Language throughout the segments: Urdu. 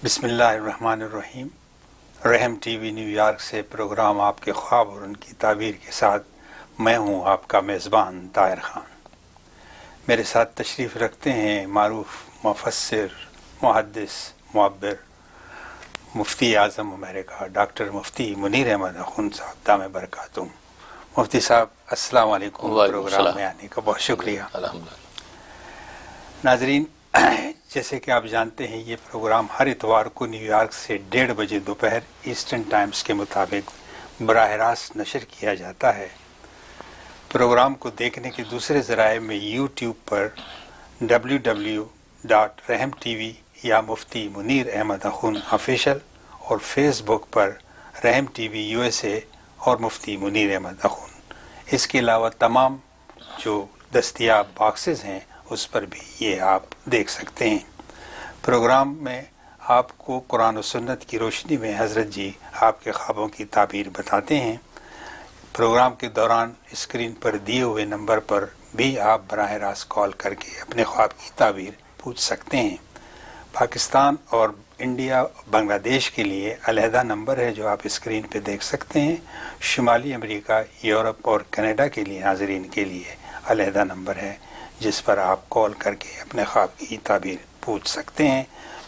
بسم اللہ الرحمن الرحیم۔ رحم ٹی وی نیو یارک سے پروگرام آپ کے خواب اور ان کی تعبیر کے ساتھ میں ہوں آپ کا میزبان طاہر خان۔ میرے ساتھ تشریف رکھتے ہیں معروف مفسر، محدث، معبر، مفتی اعظم امریکہ ڈاکٹر مفتی منیر احمد اخون صاحب دامِ برکاتہم۔ مفتی صاحب السلام علیکم، پروگرام میں آنے کا بہت شکریہ۔ ناظرین، جیسے کہ آپ جانتے ہیں یہ پروگرام ہر اتوار کو نیو یارک سے 1:30 بجے دوپہر ایسٹرن ٹائمز کے مطابق براہ راست نشر کیا جاتا ہے۔ پروگرام کو دیکھنے کے دوسرے ذرائع میں یوٹیوب پر www.rahmtv یا مفتی منیر احمد اخون آفیشل اور فیس بک پر رحم ٹی وی USA اور مفتی منیر احمد اخون۔ اس کے علاوہ تمام جو دستیاب باکسز ہیں اس پر بھی یہ آپ دیکھ سکتے ہیں۔ پروگرام میں آپ کو قرآن و سنت کی روشنی میں حضرت جی آپ کے خوابوں کی تعبیر بتاتے ہیں۔ پروگرام کے دوران اسکرین پر دیے ہوئے نمبر پر بھی آپ براہ راست کال کر کے اپنے خواب کی تعبیر پوچھ سکتے ہیں۔ پاکستان اور انڈیا، بنگلہ دیش کے لیے علیحدہ نمبر ہے جو آپ اسکرین پہ دیکھ سکتے ہیں۔ شمالی امریکہ، یورپ اور کینیڈا کے لیے ناظرین کے لیے علیحدہ نمبر ہے جس پر آپ کال کر کے اپنے خواب کی تعبیر پوچھ سکتے ہیں۔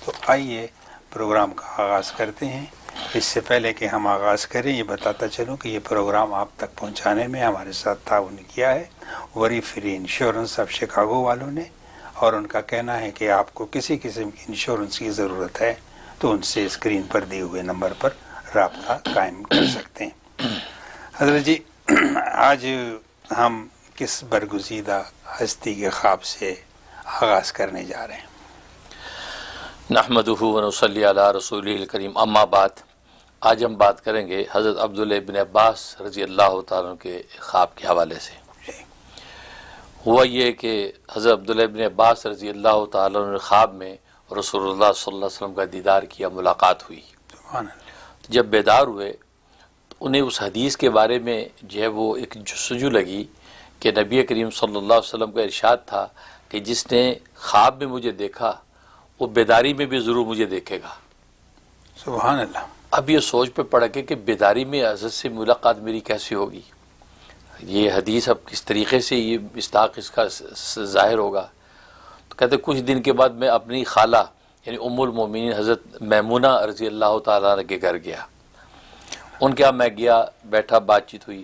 تو آئیے پروگرام کا آغاز کرتے ہیں۔ اس سے پہلے کہ ہم آغاز کریں یہ بتاتا چلوں کہ یہ پروگرام آپ تک پہنچانے میں ہمارے ساتھ تعاون کیا ہے وری فری انشورنس آف شکاگو والوں نے، اور ان کا کہنا ہے کہ آپ کو کسی قسم کی انشورنس کی ضرورت ہے تو ان سے اسکرین پر دیے ہوئے نمبر پر رابطہ قائم کر سکتے ہیں۔ حضرت جی، آج ہم کس برگزیدہ ہستی کے خواب سے آغاز کرنے جا رہے ہیں؟ نحمدہ و نصلی علی رسولہ الکریم، اما بعد۔ آج ہم بات کریں گے حضرت عبداللہ ابن عباس رضی اللہ تعالیٰ کے خواب کے حوالے سے۔ ہوا یہ کہ حضرت عبداللہ ابن عباس رضی اللہ تعالیٰ نے خواب میں رسول اللہ صلی اللہ علیہ وسلم کا دیدار کیا، ملاقات ہوئی۔ سبحان اللہ۔ جب بیدار ہوئے تو انہیں اس حدیث کے بارے میں جو ہے وہ ایک جستجو لگی کہ نبی کریم صلی اللہ علیہ وسلم کا ارشاد تھا کہ جس نے خواب میں مجھے دیکھا وہ بیداری میں بھی ضرور مجھے دیکھے گا۔ سبحان اللہ۔ اب یہ سوچ پہ پڑ گئے کہ بیداری میں حضرت سے ملاقات میری کیسی ہوگی، یہ حدیث اب کس طریقے سے یہ مصداق اس کا ظاہر ہوگا۔ تو کہتے کچھ دن کے بعد میں اپنی خالہ یعنی ام المومنین حضرت میمونہ رضی اللہ تعالیٰ عنہ کے گھر گیا۔ ان کے ہاں میں گیا، بیٹھا، بات چیت ہوئی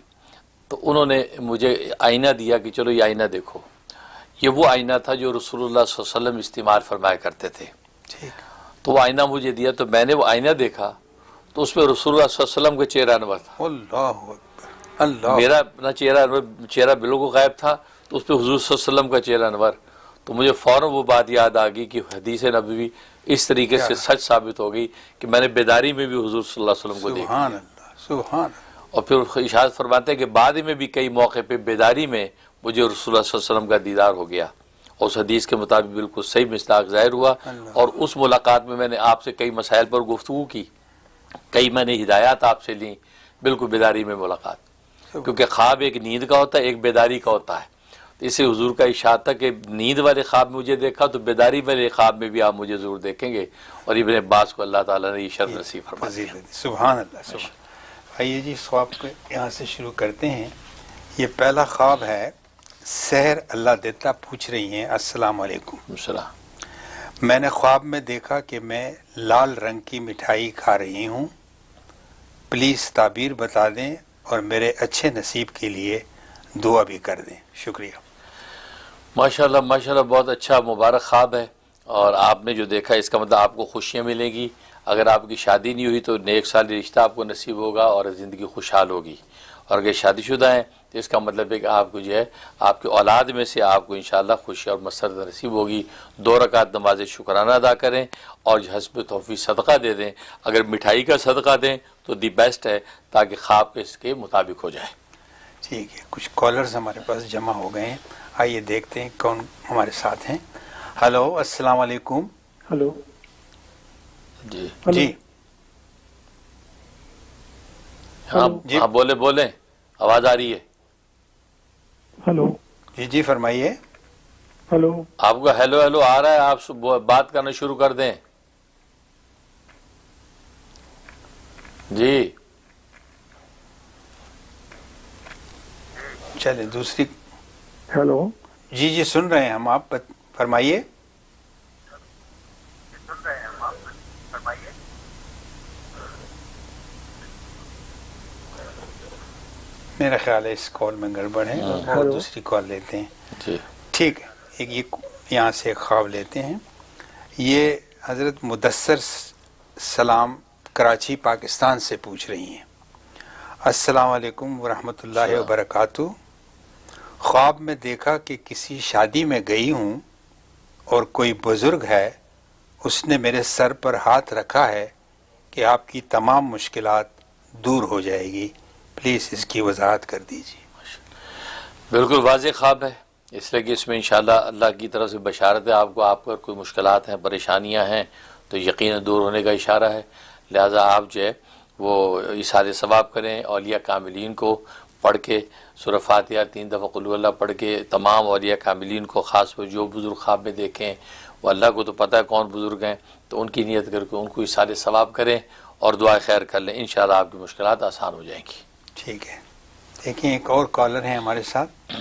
تو انہوں نے مجھے آئینہ دیا کہ چلو یہ آئینہ دیکھو۔ یہ وہ آئینہ تھا جو رسول اللہ صلی اللہ علیہ وسلم استعمال فرمایا کرتے تھے۔ تو وہ آئینہ مجھے دیا تو میں نے وہ آئینہ دیکھا تو اس میں رسول اللہ صلی اللہ علیہ وسلم کا چہرہ انور تھا۔ اللہ اکبر، اللہ۔ میرا اپنا چہرہ بالکل غائب تھا تو اس پہ حضور صلی اللہ علیہ وسلم کا چہرہ انور۔ تو مجھے فوراً وہ بات یاد آ گئی کہ حدیث نبوی اس طریقے سے سچ ثابت ہو گئی کہ میں نے بیداری میں بھی حضور صلی اللہ علیہ وسلم کو دیکھا۔ سبحان اللہ، سبحان اللہ۔ اور پھر ارشاد فرماتے ہیں کہ بعد میں بھی کئی موقع پہ بیداری میں مجھے رسول اللہ صلی اللہ علیہ وسلم کا دیدار ہو گیا، اور اس حدیث کے مطابق بالکل صحیح مصداق ظاہر ہوا۔ اور اس ملاقات میں نے آپ سے کئی مسائل پر گفتگو کی، کئی میں نے ہدایات آپ سے لیں، بالکل بیداری میں ملاقات۔ کیونکہ خواب ایک نیند کا ہوتا ہے، ایک بیداری کا ہوتا ہے۔ اسے حضور کا ارشاد تھا کہ نیند والے خواب میں مجھے دیکھا تو بیداری والے خواب میں بھی آپ مجھے ضرور دیکھیں گے، اور ابن عباس کو اللہ تعالیٰ نے یہ شرف نصیب فرمایا۔ سبحان اللہ، سبحان۔ آئیے جی خواب کو یہاں سے شروع کرتے ہیں۔ یہ پہلا خواب ہے، سحر اللہ دیتا پوچھ رہی ہیں، السلام علیکم۔ السلام۔ میں نے خواب میں دیکھا کہ میں لال رنگ کی مٹھائی کھا رہی ہوں، پلیز تعبیر بتا دیں اور میرے اچھے نصیب کے لیے دعا بھی کر دیں، شکریہ۔ ماشاءاللہ ماشاءاللہ، بہت اچھا مبارک خواب ہے، اور آپ نے جو دیکھا اس کا مطلب آپ کو خوشیاں ملیں گی۔ اگر آپ کی شادی نہیں ہوئی تو نیک سالی رشتہ آپ کو نصیب ہوگا اور زندگی خوشحال ہوگی، اور اگر شادی شدہ ہیں تو اس کا مطلب ہے کہ آپ کو جو ہے آپ کی اولاد میں سے آپ کو انشاءاللہ خوشی اور مسرت نصیب ہوگی۔ 2 رکعت نماز شکرانہ ادا کریں اور حسب توفیق صدقہ دے دیں۔ اگر مٹھائی کا صدقہ دیں تو دی بیسٹ ہے، تاکہ خواب اس کے مطابق ہو جائے۔ ٹھیک ہے، کچھ کالرز ہمارے پاس جمع ہو گئے ہیں، آئیے دیکھتے ہیں کون ہمارے ساتھ ہیں۔ ہلو، السلام علیکم۔ ہلو جی جی ہاں جی ہاں، بولیں، آواز آ رہی ہے۔ ہلو جی جی فرمائیے۔ ہلو آپ کا ہیلو ہیلو آ رہا ہے، آپ بات کرنا شروع کر دیں۔ جی چلیں دوسری. ہیلو. جی سن رہے ہیں ہم. آپ فرمائیے. میرا خیال ہے اس کال میں گڑبڑ ہے اور دوسری کال لیتے ہیں. جی ٹھیک ہے. ایک یہاں سے ایک خواب لیتے ہیں. یہ حضرت مدثر سلام کراچی پاکستان سے پوچھ رہی ہیں. السلام علیکم ورحمۃ اللہ وبرکاتہ. خواب میں دیکھا کہ کسی شادی میں گئی ہوں اور کوئی بزرگ ہے، اس نے میرے سر پر ہاتھ رکھا ہے کہ آپ کی تمام مشکلات دور ہو جائے گی، پلیز اس کی وضاحت کر دیجیے. بالکل واضح خواب ہے، اس لیے کہ اس میں انشاءاللہ اللہ کی طرف سے بشارت ہے آپ کو. آپ پر کوئی مشکلات ہیں، پریشانیاں ہیں تو یقیناً دور ہونے کا اشارہ ہے. لہٰذا آپ جو ہے وہ ایثار ثواب کریں. اولیاء کاملین کو پڑھ کے سورہ فاتحہ 3 دفعہ قل ہو اللہ پڑھ کے تمام اولیاء کاملین کو، خاص پر جو بزرگ خواب میں دیکھیں، وہ اللہ کو تو پتہ ہے کون بزرگ ہیں، تو ان کی نیت کر کے ان کو ایثار ثواب کریں اور دعا خیر کر لیں. انشاءاللہ آپ کی مشکلات آسان ہو جائیں گی. ٹھیک ہے. دیکھیں ایک اور کالر ہیں ہمارے ساتھ.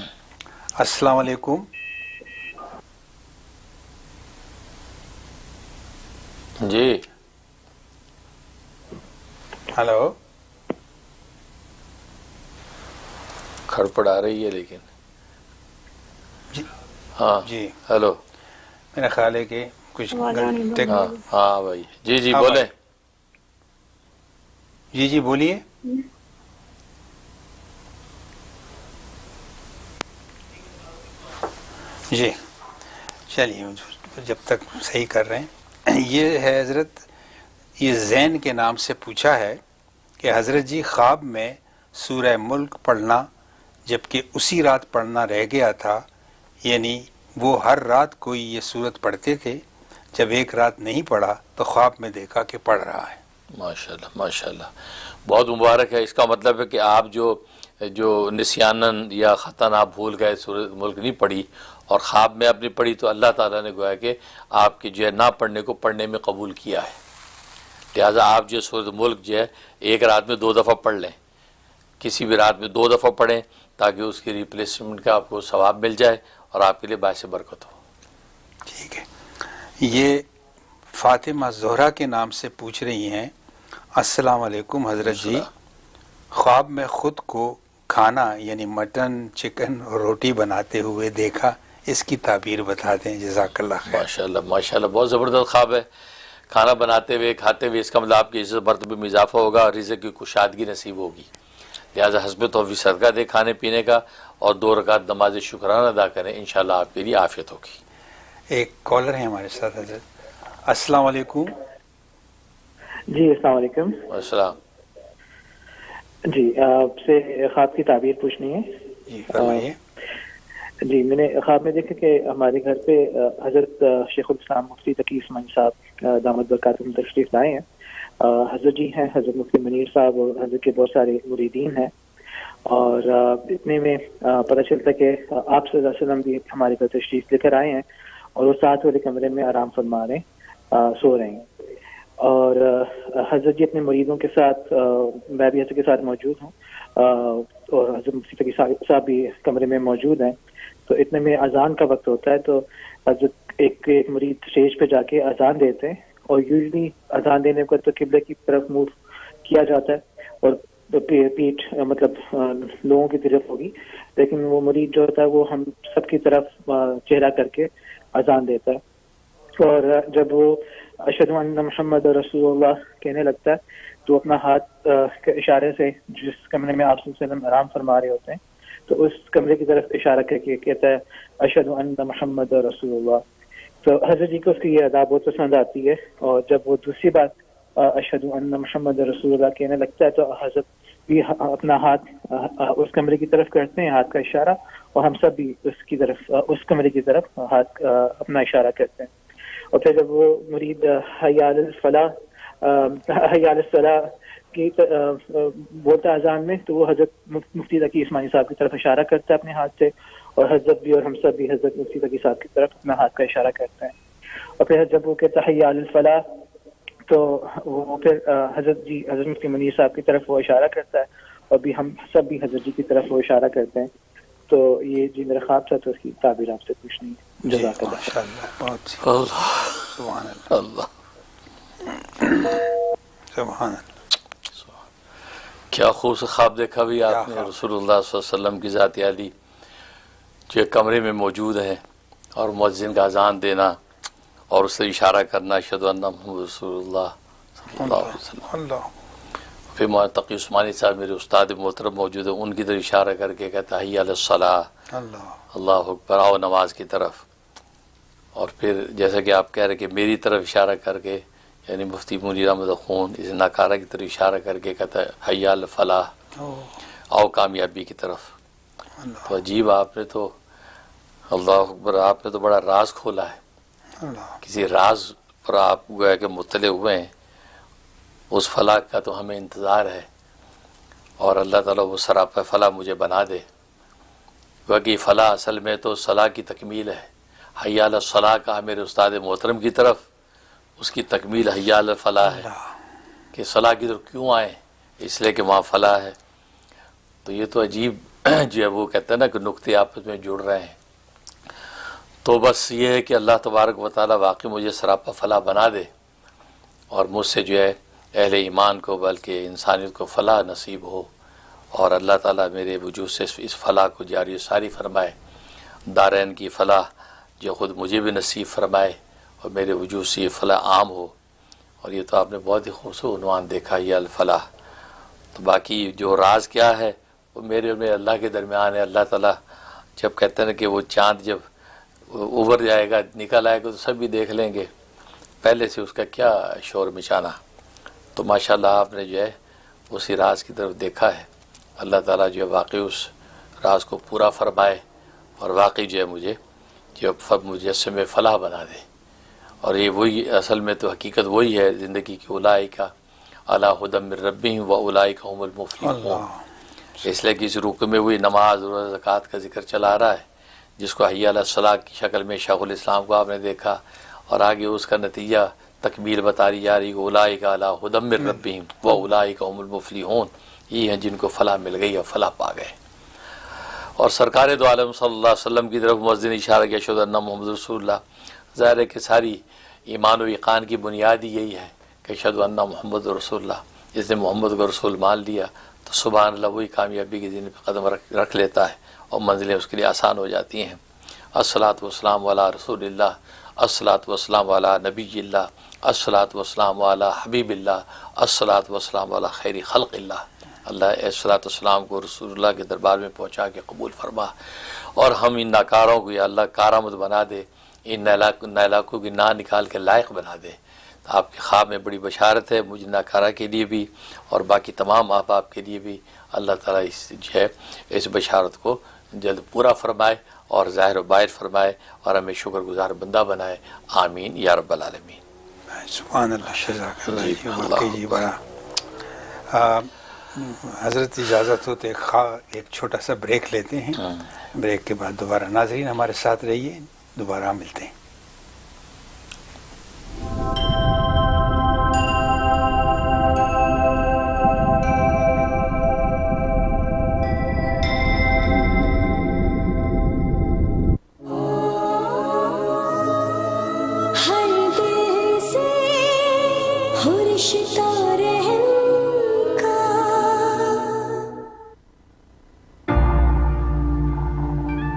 السلام علیکم. جی ہلو. کھڑپڑ آ رہی ہے لیکن. جی ہاں جی ہیلو. میرا خیال ہے کہ کچھ ہاں بھائی. جی بولیں. جی بولیے. جی چلیے جب تک صحیح کر رہے ہیں. یہ ہے حضرت، یہ زین کے نام سے پوچھا ہے کہ حضرت جی خواب میں سورہ ملک پڑھنا جبکہ اسی رات پڑھنا رہ گیا تھا، یعنی وہ ہر رات کوئی یہ صورت پڑھتے تھے، جب ایک رات نہیں پڑھا تو خواب میں دیکھا کہ پڑھ رہا ہے. ماشاءاللہ ماشاءاللہ، بہت مبارک ہے. اس کا مطلب ہے کہ آپ جو نسیانن یا خطاً آپ بھول گئے، سورۃ ملک نہیں پڑھی اور خواب میں اپنی پڑھی، تو اللہ تعالیٰ نے گویا کہ آپ کی جو ہے نہ پڑھنے کو پڑھنے میں قبول کیا ہے. لہٰذا آپ جو سورۃ ملک جو ہے ایک رات میں 2 دفعہ پڑھ لیں، کسی بھی رات میں 2 دفعہ پڑھیں تاکہ اس کی ریپلیسمنٹ کا آپ کو ثواب مل جائے اور آپ کے لیے باعث برکت ہو. ٹھیک ہے. یہ فاطمہ زہرا کے نام سے پوچھ رہی ہیں. السلام علیکم حضرت جی، خواب میں خود کو کھانا یعنی مٹن، چکن اور روٹی بناتے ہوئے دیکھا، اس کی تعبیر بتا دیں جزاک اللہ خیر. ماشاءاللہ ماشاءاللہ، بہت زبردست خواب ہے. کھانا بناتے ہوئے کھاتے ہوئے، اس کا مطلب آپ کی عزت مرتبے میں اضافہ ہوگا اور رزق کی کشادگی نصیب ہوگی. لہٰذا حسب توفیق صدقہ دے کھانے پینے کا اور 2 رکعت نماز شکرانہ ادا کریں، انشاءاللہ آپ کے لیے عافیت ہوگی. ایک کالر ہے ہمارے ساتھ حضرت. السلام علیکم. جی السلام علیکم. السلام. جی آپ سے خواب کی تعبیر پوچھنی ہے. جی فرمائیے. جی میں نے خواب میں دیکھا کہ ہمارے گھر پہ حضرت شیخ الاسلام مفتی تقی اسماعیل صاحب دامت برکاتہم تشریف لائے ہیں. حضرت جی ہیں، حضرت مفتی منیر صاحب اور حضرت کے بہت سارے مریدین ہیں، اور اتنے میں پتہ چلتا کہ آپ صلی اللہ علیہ وسلم بھی ہمارے گھر تشریف لے کر آئے ہیں اور وہ ساتھ والے کمرے میں آرام فرما رہے ہیں، سو رہے ہیں. اور حضرت جی اپنے مریدوں کے ساتھ، میں بھی حضرت کے ساتھ موجود ہوں اور حضرت مفتی تقی صاحب بھی کمرے میں موجود ہیں. تو اتنے میں اذان کا وقت ہوتا ہے، تو حضرت ایک مرید اسٹیج پہ جا کے اذان دیتے ہیں، اور یوزلی اذان دینے پر تو قبلے کی طرف منہ کیا جاتا ہے اور پیٹھ مطلب لوگوں کی طرف ہوگی، لیکن وہ مرید جو ہوتا ہے وہ ہم سب کی طرف چہرہ کر کے اذان دیتا ہے. اور جب وہ اشہد ان محمد رسول اللہ کہنے لگتا ہے تو اپنا ہاتھ کے اشارے سے جس کمرے میں آپ صلی اللہ علیہ وسلم آرام فرما رہے ہوتے ہیں تو اس کمرے کی طرف اشارہ کر کے کہتا ہے اشہد ان محمد رسول اللہ. تو حضرت جی کو اس کی یہ ادا بہت پسند آتی ہے، اور جب وہ دوسری بات اشہد ان محمد رسول اللہ کہنے لگتا ہے تو حضرت بھی اپنا ہاتھ اس کمرے کی طرف کرتے ہیں، ہاتھ کا اشارہ، اور ہم سب بھی اس کمرے کی طرف ہاتھ اپنا اشارہ کرتے ہیں. اور پھر جب وہ مرید حی علی الفلاح حی علی الصلاح کی بولتا اذان میں، تو وہ حضرت مفتی تقی اسماعیل صاحب کی طرف اشارہ کرتا ہے اپنے ہاتھ سے، اور حضرت بھی اور ہم سب بھی حضرت مفتی تقی صاحب کی طرف اپنا ہاتھ کا اشارہ کرتے ہیں. اور پھر جب وہ کہتا ہے حی علی الفلاح تو وہ پھر حضرت مفتی منیر صاحب کی طرف وہ اشارہ کرتا ہے، اور بھی ہم سب بھی حضرت جی کی طرف وہ اشارہ کرتے ہیں. تو یہ جی میرا خواب تھا، تو اس کی تعبیر آپ سے پوچھنی ہے. جزاک اللہ. ماشاءاللہ، بہت اللہ سبحان اللہ، اللہ سبحان اللہ. کیا خوب سے خواب دیکھا بھی آپ نے. خواب. رسول اللہ صلی اللہ علیہ وسلم کی ذات عالی جو ایک کمرے میں موجود ہے، اور مؤذن کا اذان دینا اور اس سے اشارہ کرنا اشہد ان محمد رسول اللہ صلی اللہ علیہ وسلم. اللہ پھر مولانا تقی عثمانی صاحب میرے استاد محترم موجود ہیں، ان کی طرف اشارہ کر کے کہتا ہے حی علی الصلاۃ، اللہ اللہ اکبر، آؤ نماز کی طرف. اور پھر جیسا کہ آپ کہہ رہے کہ میری طرف اشارہ کر کے، یعنی مفتی منیر احمد خون اس ناکارہ کی طرف اشارہ کر کے کہتا ہے حی علی الفلاح، آؤ کامیابی کی طرف. تو عجیب، آپ نے تو اللہ اکبر، آپ نے تو بڑا راز کھولا ہے. اللہ کسی راز پر آپ گویا کہ مطلع ہوئے ہیں. اس فلاح کا تو ہمیں انتظار ہے، اور اللہ تعالیٰ وہ سراپا فلاح مجھے بنا دے. کیونکہ فلاح اصل میں تو صلاح کی تکمیل ہے. حی علی الصلاح کہا میرے استاد محترم کی طرف، اس کی تکمیل حی علی الفلاح ہے. کہ صلاح کی طرف کیوں آئیں؟ اس لیے کہ وہاں فلاح ہے. تو یہ تو عجیب جو ہے وہ کہتے ہیں نا کہ نقطے آپس میں جڑ رہے ہیں. تو بس یہ ہے کہ اللہ تبارک و تعالیٰ واقعی مجھے سراپا فلاح بنا دے، اور مجھ سے جو ہے اہل ایمان کو بلکہ انسانیت کو فلاح نصیب ہو، اور اللہ تعالیٰ میرے وجود سے اس فلاح کو جاری و ساری فرمائے. دارین کی فلاح جو خود مجھے بھی نصیب فرمائے، اور میرے وجود سے یہ فلاح عام ہو. اور یہ تو آپ نے بہت ہی خوبصورت عنوان دیکھا، یہ الفلاح. تو باقی جو راز کیا ہے وہ میرے اور میرے اللہ کے درمیان ہے. اللہ تعالیٰ جب کہتے ہیں کہ وہ چاند جب ابھر جائے گا، نکل آئے گا، تو سب بھی دیکھ لیں گے، پہلے سے اس کا کیا شور مچانا. تو ماشاءاللہ آپ نے جو ہے اسی راز کی طرف دیکھا ہے. اللہ تعالیٰ جو ہے واقعی اس راز کو پورا فرمائے، اور واقعی جو ہے مجھے جو مجسم فلاح بنا دے. اور یہ وہی اصل میں تو حقیقت وہی ہے زندگی کی. اولئک علی ھدی من ربہم واولئک هم المفلحون. اس لیے کہ اس رکوع میں وہی نماز اور زکوٰۃ کا ذکر چلا رہا ہے، جس کو حی علی الصلاۃ کی شکل میں شیخ الاسلام کو آپ نے دیکھا، اور آگے اس کا نتیجہ تکمیل بتاری جا رہی، اولئک علی ھدی من ربہم واولئک هم المفلحون. یہ ہیں جن کو فلاح مل گئی اور فلاح پا گئے. اور سرکار دو عالم صلی اللہ علیہ وسلم کی طرف مؤذن اشارہ کیا اشہد ان محمد رسول اللہ. ظاہر ہے کہ ساری ایمان و یقین کی بنیاد ہی یہی ہے کہ اشہد ان محمد رسول اللہ. جس نے محمد کو رسول مان لیا تو سبحان اللہ وہی کامیابی کی زندگی پہ قدم رکھ لیتا ہے، اور منزلیں اس کے لیے آسان ہو جاتی ہیں. الصلاۃ والسلام علی رسول اللہ، الصلاۃ والسلام علی نبی اللہ، الصلاۃ والسلام علی حبیب اللہ، الصلاۃ والسلام علی خیر خلق اللہ. اللہ الصلاۃ والسلام کو رسول اللہ کے دربار میں پہنچا کے قبول فرما، اور ہم ان ناکاروں کو یا اللہ کارآمد بنا دے، ان نالاکوں کی نا نکال کے لائق بنا دے. آپ کے خواب میں بڑی بشارت ہے مجھے ناکارہ کے لیے بھی اور باقی تمام احباب کے لیے بھی. اللہ تعالیٰ اس بشارت کو جلد پورا فرمائے اور ظاہر و باہر فرمائے، اور ہمیں شکر گزار بندہ بنائے. آمین یا رب العالمین. سبحان اللہ. جزاک اللہ. واقعی جی بڑا. حضرت اجازت ہو تو ایک چھوٹا سا بریک لیتے ہیں. بریک کے بعد دوبارہ ناظرین ہمارے ساتھ رہیے، دوبارہ ملتے ہیں.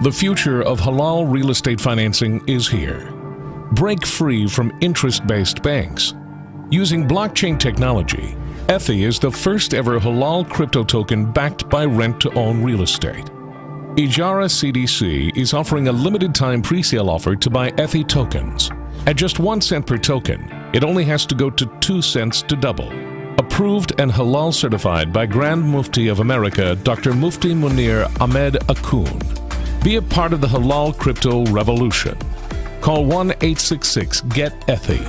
The future of halal real estate financing is here. Break free from interest-based banks. Using blockchain technology, Ethi is the first ever halal crypto token backed by rent-to-own real estate. Ijara CDC is offering a limited time pre-sale offer to buy Ethi tokens. At just 1 cent per token, it only has to go to 2 cents to double. Approved and halal certified by Grand Mufti of America, Dr. Mufti Munir Ahmed Akun. Be a part of the halal crypto revolution. Call 1-866-GET-ETHI.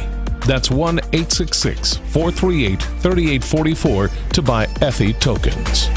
That's 1-866-438-3844 to buy Ethi tokens.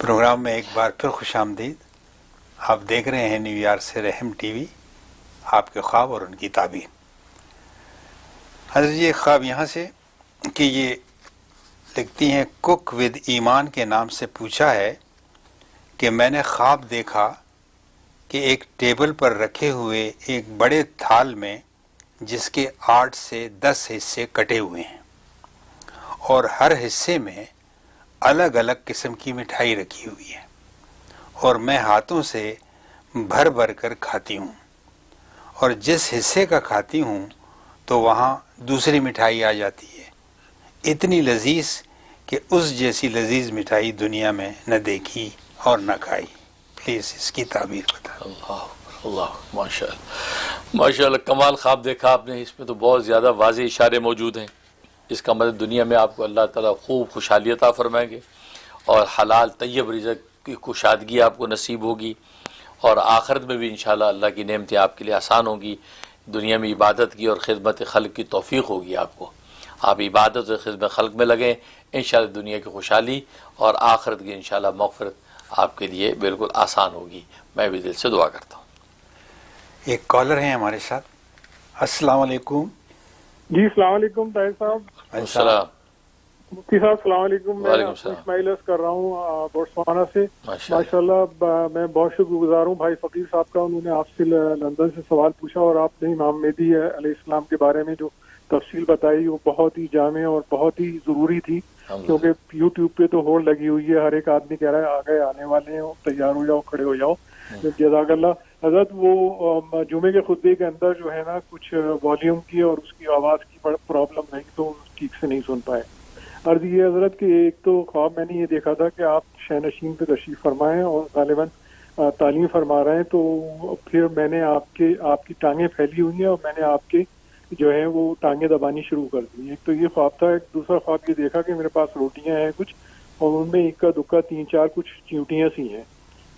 Programme میں ایک بار پھر خوش آمدید. آپ دیکھ رہے ہیں نیو یارک سے رحم ٹی وی، آپ کے خواب اور ان کی تعبیر. حضرت یہ خواب یہاں سے کہ یہ لکھتی ہیں کک ود ایمان کے نام سے پوچھا ہے کہ میں نے خواب دیکھا کہ ایک ٹیبل پر رکھے ہوئے ایک بڑے تھال میں جس کے 8 سے 10 حصے کٹے ہوئے ہیں اور ہر حصے میں الگ الگ قسم کی مٹھائی رکھی ہوئی ہے اور میں ہاتھوں سے بھر بھر کر کھاتی ہوں اور جس حصے کا کھاتی ہوں تو وہاں دوسری مٹھائی آ جاتی ہے، اتنی لذیذ کہ اس جیسی لذیذ مٹھائی دنیا میں نہ دیکھی اور نہ کھائی. پلیز اس کی تعبیر بتا. اللہ ماشاء اللہ ماشاء اللہ، کمال خواب دیکھا آپ نے. اس میں تو بہت زیادہ واضح اشارے موجود ہیں. اس کا مطلب دنیا میں آپ کو اللہ تعالیٰ خوب خوشحالی عطا فرمائیں گے اور حلال طیب رزق کی کشادگی آپ کو نصیب ہوگی، اور آخرت میں بھی انشاءاللہ اللہ کی نعمتیں آپ کے لیے آسان ہوں گی. دنیا میں عبادت کی اور خدمت خلق کی توفیق ہوگی آپ کو. آپ عبادت اور خدمت خلق میں لگیں، انشاءاللہ دنیا کی خوشحالی اور آخرت کی انشاءاللہ مغفرت آپ کے لیے بالکل آسان ہوگی. میں بھی دل سے دعا کرتا ہوں. ایک کالر ہیں ہمارے ساتھ. السلام علیکم. جی السلام علیکم طاہر صاحب. السلام. مفتی صاحب السلام علیکم. میں وعلیکم السلام. اسماعیل عرض کر رہا ہوں بوٹسوانا سے. ماشاء اللہ. ماشاءاللہ میں بہت شکر گزار ہوں بھائی فقیر صاحب کا. انہوں نے آپ سے لندن سے سوال پوچھا اور آپ نے امام مہدی علیہ السلام کے بارے میں جو تفصیل بتائی وہ بہت ہی جامع اور بہت ہی ضروری تھی، کیونکہ یوٹیوب پہ تو ہوڑ لگی ہوئی ہے، ہر ایک آدمی کہہ رہا ہے آگے آنے والے ہیں، تیار ہو جاؤ، کھڑے ہو جاؤ. جزاک اللہ. حضرت وہ جمعے کے خطبے کے اندر جو ہے نا کچھ والیوم کی اور اس کی آواز کی پرابلم رہی تو ٹھیک سے نہیں سن پائے. عرض یہ حضرت کہ ایک تو خواب میں نے یہ دیکھا تھا کہ آپ شہنشین پہ تشریف فرمائیں اور غالباً تعلیم فرما رہے ہیں، تو پھر میں نے آپ کی ٹانگیں پھیلی ہوئی ہیں اور میں نے آپ کے جو ہے وہ ٹانگیں دبانی شروع کر دی. ایک تو یہ خواب تھا. ایک دوسرا خواب یہ دیکھا کہ میرے پاس روٹیاں ہیں کچھ اور ان میں اکا دکا 3-4 کچھ چیونٹیاں سی ہیں.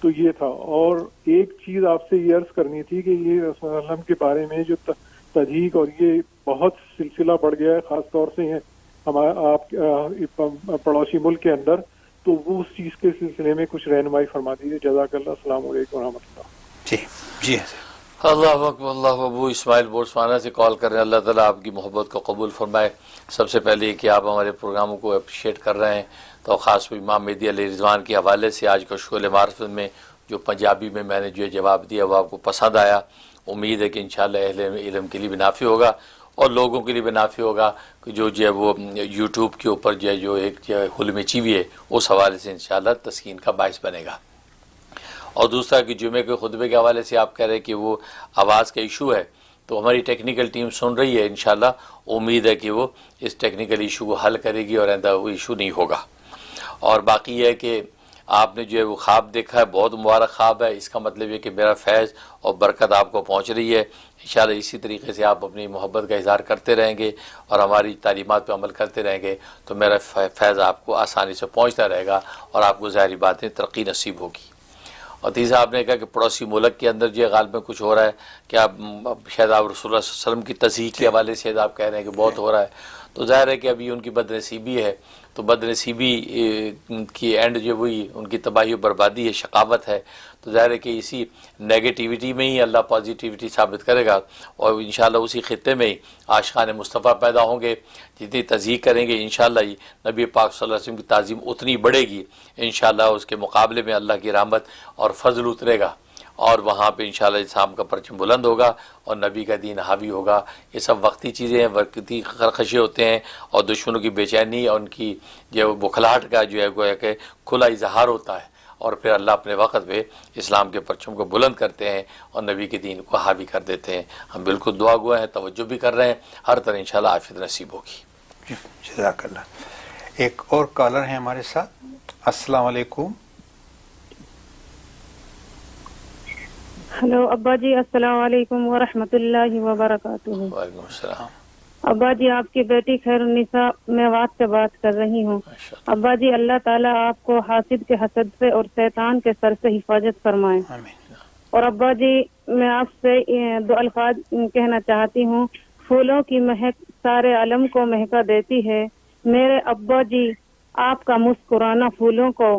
تو یہ تھا. اور ایک چیز آپ سے یہ عرض کرنی تھی کہ یہ رسول اللہ وسلم کے بارے میں جو تضحیق اور یہ بہت سلسلہ بڑھ گیا ہے، خاص طور سے ہمارا آپ پڑوسی ملک کے اندر، تو وہ اس چیز کے سلسلے میں کچھ رہنمائی فرما دیجیے. جزاک اللہ. السلام علیکم ورحمۃ اللہ. جی جی اللہ اکبر. اللہ ابو اسماعیل بوٹسوانا سے کال کر رہے ہیں. اللہ تعالیٰ آپ کی محبت کو قبول فرمائے. سب سے پہلے کہ آپ ہمارے پروگراموں کو اپریشیٹ کر رہے ہیں، تو خاص امام مہدی علیہ رضوان کے حوالے سے آج کا شعلۂ معرفت میں جو پنجابی میں میں نے جو جواب دیا وہ آپ کو پسند آیا. امید ہے کہ انشاءاللہ اہل علم کے لیے بھی نافع ہوگا اور لوگوں کے لیے بھی نافع ہوگا کہ جو ہے وہ یوٹیوب کے اوپر جو ایک حلم چیوی ہے اس حوالے سے انشاءاللہ تسکین کا باعث بنے گا. اور دوسرا کہ جمعے کے خطبے کے حوالے سے آپ کہہ رہے ہیں کہ وہ آواز کا ایشو ہے، تو ہماری ٹیکنیکل ٹیم سن رہی ہے. انشاءاللہ امید ہے کہ وہ اس ٹیکنیکل ایشو کو حل کرے گی اور آئندہ وہ ایشو نہیں ہوگا. اور باقی یہ ہے کہ آپ نے جو ہے وہ خواب دیکھا ہے، بہت مبارک خواب ہے. اس کا مطلب یہ کہ میرا فیض اور برکت آپ کو پہنچ رہی ہے. انشاءاللہ اسی طریقے سے آپ اپنی محبت کا اظہار کرتے رہیں گے اور ہماری تعلیمات پہ عمل کرتے رہیں گے تو میرا فیض آپ کو آسانی سے پہنچتا رہے گا اور آپ کو ظاہری باتیں ترقی نصیب ہوگی. اور تیسرا آپ نے کہا کہ پڑوسی ملک کے اندر جو غالب میں کچھ ہو رہا ہے کہ آپ شاید آپ رسول اللہ صلی اللہ علیہ وسلم کی تضحیق کے حوالے سے آپ کہہ رہے ہیں کہ بہت ہو رہا ہے. تو ظاہر ہے کہ ابھی ان کی بد نصیبی ہے، تو بد نصیبی کی اینڈ جو وہی ان کی تباہی و بربادی ہے، شقاوت ہے. تو ظاہر ہے کہ اسی نیگیٹیوٹی میں ہی اللہ پازیٹیوٹی ثابت کرے گا اور انشاءاللہ اسی خطے میں ہی عاشقان مصطفیٰ پیدا ہوں گے. جتنی تضحیق کریں گے انشاءاللہ نبی پاک صلی اللہ علیہ وسلم کی تعظیم اتنی بڑھے گی. انشاءاللہ اس کے مقابلے میں اللہ کی رحمت اور فضل اترے گا اور وہاں پہ انشاءاللہ اسلام کا پرچم بلند ہوگا اور نبی کا دین حاوی ہوگا. یہ سب وقتی چیزیں ہیں، وقتی خرخشے ہوتے ہیں اور دشمنوں کی بے چینی اور ان کی جو بکھلاہٹ کا جو ہے گویا کہ کھلا اظہار ہوتا ہے اور پھر اللہ اپنے وقت پہ اسلام کے پرچم کو بلند کرتے ہیں اور نبی کے دین کو حاوی کر دیتے ہیں. ہم بالکل دعا گوئے ہیں، توجہ بھی کر رہے ہیں، ہر طرح انشاءاللہ عافیت نصیب ہوگی. جزاک اللہ. ایک اور کالر ہیں ہمارے ساتھ. السلام علیکم. ہلو ابا جی، السلام علیکم ورحمۃ اللہ وبرکاتہ. وعلیکم السلام. ابا جی آپ کی بیٹی خیر النساء میوات سے بات کر رہی ہوں. ابا جی اللہ تعالیٰ آپ کو حاسد کے حسد سے اور شیطان کے سر سے حفاظت فرمائے. اور ابا جی میں آپ سے 2 الفاظ کہنا چاہتی ہوں. پھولوں کی مہک سارے عالم کو مہکا دیتی ہے. میرے ابا جی آپ کا مسکرانا پھولوں کو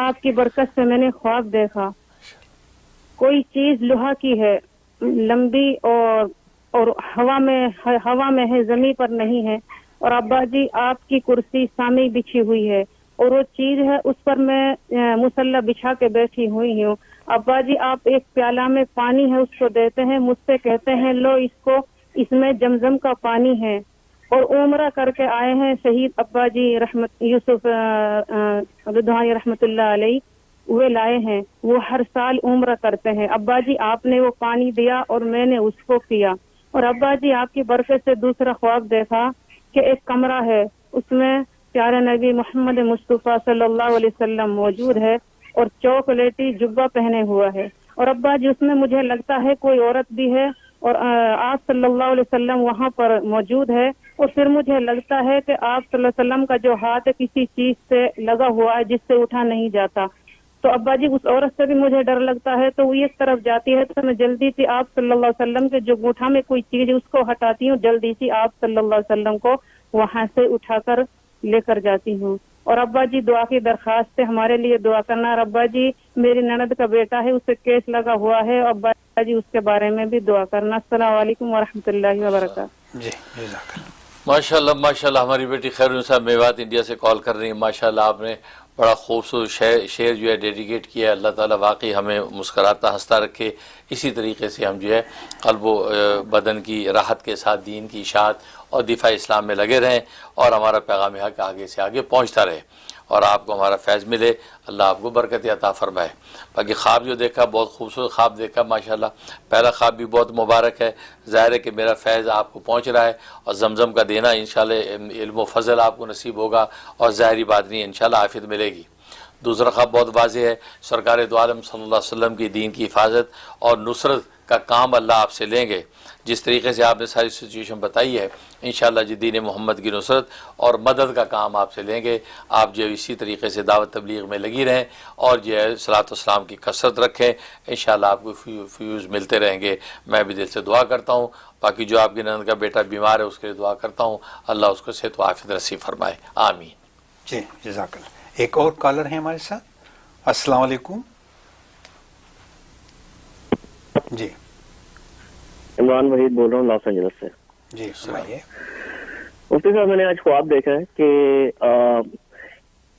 آپ کی برکت سے میں نے خواب دیکھا کوئی چیز لوہا کی ہے لمبی اور ہوا میں ہے زمین پر نہیں ہے اور ابا جی آپ کی کرسی سامنے بچھی ہوئی ہے اور وہ چیز ہے اس پر میں مصلی بچھا کے بیٹھی ہوئی ہوں۔ ابا جی آپ ایک پیالہ میں پانی ہے اس کو دیتے ہیں مجھ سے کہتے ہیں لو اس میں زمزم کا پانی ہے اور عمرہ کر کے آئے ہیں شہید ابا جی یوسف رضوانی رحمت اللہ علیہ وہ لائے ہیں وہ ہر سال عمرہ کرتے ہیں۔ ابا جی آپ نے وہ پانی دیا اور میں نے اس کو پیا اور ابا جی آپ کی برکت سے دوسرا خواب دیکھا کہ ایک کمرہ ہے اس میں پیارے نبی محمد مصطفیٰ صلی اللہ علیہ وسلم موجود ہے اور چاکلیٹی جبہ پہنے ہوا ہے اور ابا جی اس میں مجھے لگتا ہے کوئی عورت بھی ہے اور آپ صلی اللہ علیہ وسلم وہاں پر موجود ہے اور پھر مجھے لگتا ہے کہ آپ صلی اللہ علیہ وسلم کا جو ہاتھ کسی چیز سے لگا ہوا ہے جس سے اٹھا نہیں جاتا تو ابا جی اس عورت سے بھی مجھے ڈر لگتا ہے تو وہ ایک طرف جاتی ہے تو میں جلدی سے آپ صلی اللہ علیہ وسلم کے جو گوٹھا میں کوئی چیز ہے اس کو ہٹاتی ہوں جلدی سے آپ صلی اللہ علیہ وسلم کو وہاں سے اٹھا کر لے کر جاتی ہوں اور ابا جی دعا کی درخواست سے ہمارے لیے دعا کرنا اور ابا جی میری نند کا بیٹا ہے اسے کیس لگا ہوا ہے ابا جی اس کے بارے میں بھی دعا کرنا۔ السلام علیکم ورحمۃ اللہ وبرکاتہ۔ جی جزاک اللہ۔ ماشاءاللہ ہماری بیٹی خیرالنساء میوات انڈیا سے کال کر رہی ہیں۔ ماشاءاللہ آپ نے بڑا خوبصورت شعر جو ہے ڈیڈیکیٹ کیا ہے۔ اللہ تعالیٰ واقعی ہمیں مسکراتا ہنستا رکھے، اسی طریقے سے ہم جو ہے قلب و بدن کی راحت کے ساتھ دین کی اشاعت اور دفاع اسلام میں لگے رہیں اور ہمارا پیغام حق آگے سے آگے پہنچتا رہے اور آپ کو ہمارا فیض ملے، اللہ آپ کو برکت عطا فرمائے۔ باقی خواب جو دیکھا بہت خوبصورت خواب دیکھا ماشاءاللہ، پہلا خواب بھی بہت مبارک ہے، ظاہر ہے کہ میرا فیض آپ کو پہنچ رہا ہے اور زمزم کا دینا انشاءاللہ علم و فضل آپ کو نصیب ہوگا اور ظاہری بات نہیں انشاءاللہ عافیت ملے گی۔ دوسرا خواب بہت واضح ہے، سرکار دو عالم صلی اللہ علیہ وسلم کی دین کی حفاظت اور نصرت کا کام اللہ آپ سے لیں گے، جس طریقے سے آپ نے ساری سچویشن بتائی ہے انشاءاللہ جی دین محمد کی نصرت اور مدد کا کام آپ سے لیں گے۔ آپ جو اسی طریقے سے دعوت تبلیغ میں لگی رہیں اور جو ہے صلاۃ والسلام کی کثرت رکھیں، انشاءاللہ آپ کو فیوز ملتے رہیں گے۔ میں بھی دل سے دعا کرتا ہوں، باقی جو آپ کی نند کا بیٹا بیمار ہے اس کے لیے دعا کرتا ہوں، اللہ اس کو صحت و عافیت نصیب فرمائے، آمین۔ جی جزاک اللہ۔ ایک اور کالر ہیں ہمارے ساتھ۔ السلام علیکم۔ جی عمران وحید بول رہا ہوں لاس اینجلس سے۔ جی سنائیے۔ مفتی صاحب میں نے آج خواب دیکھا ہے کہ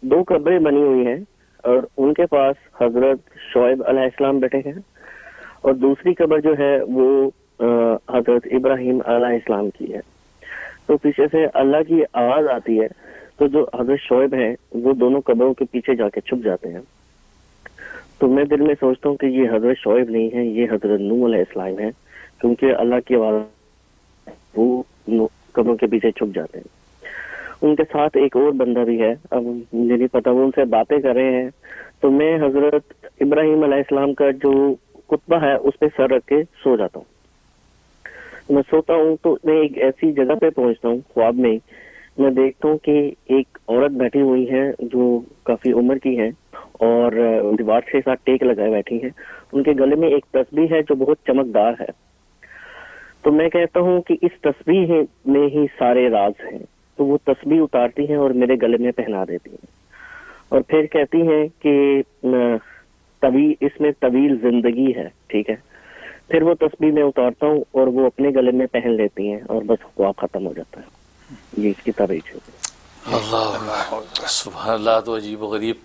دو قبریں بنی ہوئی ہیں اور ان کے پاس حضرت شعیب علیہ السلام بیٹھے ہیں اور دوسری قبر جو ہے وہ حضرت ابراہیم علیہ السلام کی ہے۔ تو پیچھے سے اللہ کی آواز آتی ہے تو جو حضرت شعیب ہیں وہ دونوں قبروں کے پیچھے جا کے چھپ جاتے ہیں۔ تو میں دل میں سوچتا ہوں کہ یہ حضرت شعیب نہیں ہے، یہ حضرت نوح علیہ السلام ہے، کیونکہ اللہ کی آواز وہ قبروں کے پیچھے چھپ جاتے ہیں۔ ان کے ساتھ ایک اور بندہ بھی ہے، اب مجھے نہیں پتا، وہ ان سے باتیں کر رہے ہیں تو میں حضرت ابراہیم علیہ السلام کا جو کتبہ ہے اس پہ سر رکھ کے سو جاتا ہوں۔ میں سوتا ہوں تو میں ایک ایسی جگہ پہ پہنچتا ہوں خواب میں، میں دیکھتا ہوں کہ ایک عورت بیٹھی ہوئی ہے جو کافی عمر کی ہے اور دیوار کے ساتھ ٹیک لگائے بیٹھی ہیں، ان کے گلے میں ایک تسبیح ہے جو بہت چمکدار ہے۔ تو میں کہتا ہوں کہ اس تسبیح میں ہی سارے راز ہیں، تو وہ تسبیح اتارتی ہیں اور میرے گلے میں پہنا دیتی ہیں اور پھر کہتی ہیں کہ اس میں طویل زندگی ہے، ٹھیک ہے۔ پھر وہ تسبیح میں اتارتا ہوں اور وہ اپنے گلے میں پہن لیتی ہیں اور بس خواب ختم ہو جاتا ہے۔ یہ اس کی تاریخ ہے۔ اللہ سبحان اللہ، تو عجیب و غریب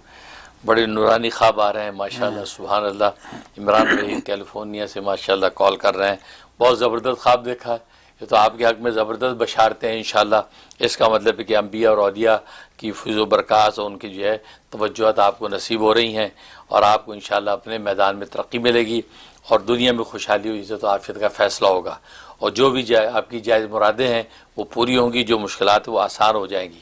بڑے نورانی خواب آ رہے ہیں ماشاءاللہ، سبحان اللہ۔ عمران بھائی کیلیفورنیا سے ماشاءاللہ کال کر رہے ہیں، بہت زبردست خواب دیکھا ہے، یہ تو آپ کے حق میں زبردست بشارتیں ہیں انشاءاللہ۔ اس کا مطلب ہے کہ انبیاء اور اولیاء کی فیض و برکات اور ان کی جو ہے توجہات آپ کو نصیب ہو رہی ہیں اور آپ کو انشاءاللہ اپنے میدان میں ترقی ملے گی اور دنیا میں خوشحالی و عزت و عافیت کا فیصلہ ہوگا اور جو بھی آپ کی جائز مرادیں ہیں وہ پوری ہوں گی، جو مشکلات وہ آسان ہو جائیں گی۔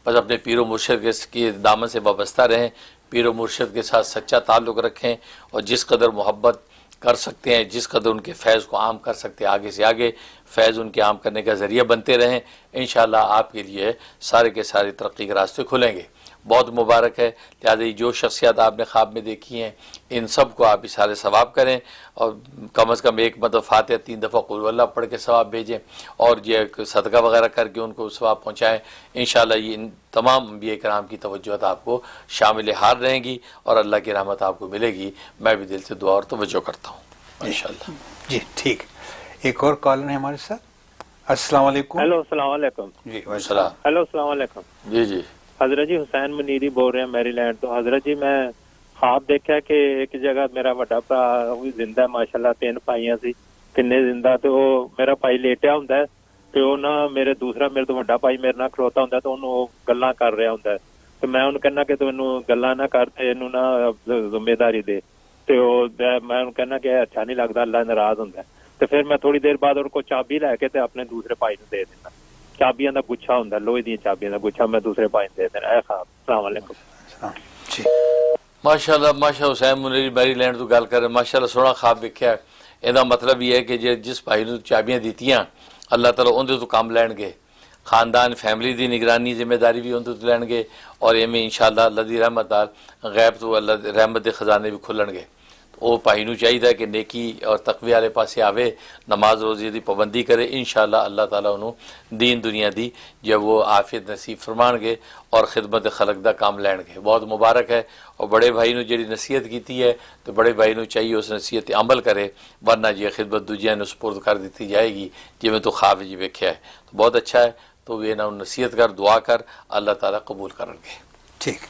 بس اپنے پیر و مرشد کے دامن سے وابستہ رہیں، پیر و مرشد کے ساتھ سچا تعلق رکھیں اور جس قدر محبت کر سکتے ہیں، جس قدر ان کے فیض کو عام کر سکتے ہیں، آگے سے آگے فیض ان کے عام کرنے کا ذریعہ بنتے رہیں، انشاءاللہ آپ کے لیے سارے کے سارے ترقی کے راستے کھلیں گے۔ بہت مبارک ہے، لہٰذا جو شخصیات آپ نے خواب میں دیکھی ہیں ان سب کو آپ اشارے ثواب کریں۔ اور کم از کم ایک مرتبہ فاتحہ 3 دفعہ قل اللہ پڑھ کے ثواب بھیجیں اور یہ صدقہ وغیرہ کر کے ان کو ثواب پہنچائیں. انشاءاللہ یہ ان تمام انبیاء کرام کی توجہات آپ کو شامل حال رہیں گی اور اللہ کی رحمت آپ کو ملے گی. میں بھی دل سے دعا اور توجہ کرتا ہوں انشاءاللہ. جی ٹھیک. ایک اور کالر ہے ہمارے ساتھ. السلام علیکم. ہیلو السلام علیکم. جی السلام. ہیلو السلام علیکم. جی حضرت جی حسین منیری بول رہے ہیں میری لینڈ تو. حضرت جی میں خواب دیکھا کہ ایک جگہ میرا بڑا بھرا زندہ ہے ماشاءاللہ 3 بھائیاں سی کنے زندہ تو میرا بھائی لیٹیا ہوندا ہے تے او نا میرے تو بڑا بھائی میرے نال کھلوتا ہوندا ہے تو انہوں گلاں کر رہا ہوندا ہے تے میں انہوں کہنا کہ تو انہوں گلاں نہ کر تے انہوں نہ ذمہ داری دے تے میں انہوں کہنا کہ اچھا نہیں لگدا اللہ ناراض ہوندا ہے. تو پھر میں تھوڑی دیر بعد ان کو چابی لے کے تے اپنے دوسرے بھائی نوں دے دینا. چابیاں دا گچھا ہوندا لوہے دی چابیاں دا گچھا میں دوسرے بھائی نوں دے دینا. اے خواب. السلام علیکم. جی ماشاءاللہ ماشاءاللہ. حسین منیری میری لینڈ تو گل کر ماشاءاللہ سونا خواب ویکھیا. ਇਹਦਾ ਮਤਲਬ ਇਹ ਹੈ ਕਿ ਜਿਸ ਭਾਈ ਨੂੰ ਚਾਬੀਆਂ ਦਿੱਤੀਆਂ ਅੱਲਾਹ ਤਾਲਾ ਉਹਦੇ ਤੋਂ ਕੰਮ ਲੈਣਗੇ. خاندان فیملی دی نگرانی ذمہ داری بھی اندر لین گے اور ایویں انشاءاللہ اللہ دی رحمت نال غیب تو اللہ دی رحمت دے خزانے بھی کھلن گے. وہ بھائی نو چاہیے کہ نیکی اور تقوی والے پاسے آوے نماز روزی دی پابندی کرے. انشاءاللہ اللہ تعالیٰ انہوں دین دنیا دی جب وہ عافیت نصیب فرمان گے اور خدمت خلق دا کام لین گے. بہت مبارک ہے. اور بڑے بھائی نو جڑی نصیحت کیتی ہے تو بڑے بھائی نو چاہیے اس نصیحت عمل کرے ورنہ جی خدمت دوجیاں نو سپرد کر دیتی جائے گی جی میں تو خواب جی ویکھیا ہے. تو بہت اچھا ہے. تو یہ نہ نصیحت کر دعا کر اللہ تعالیٰ قبول کریں گے. ٹھیک.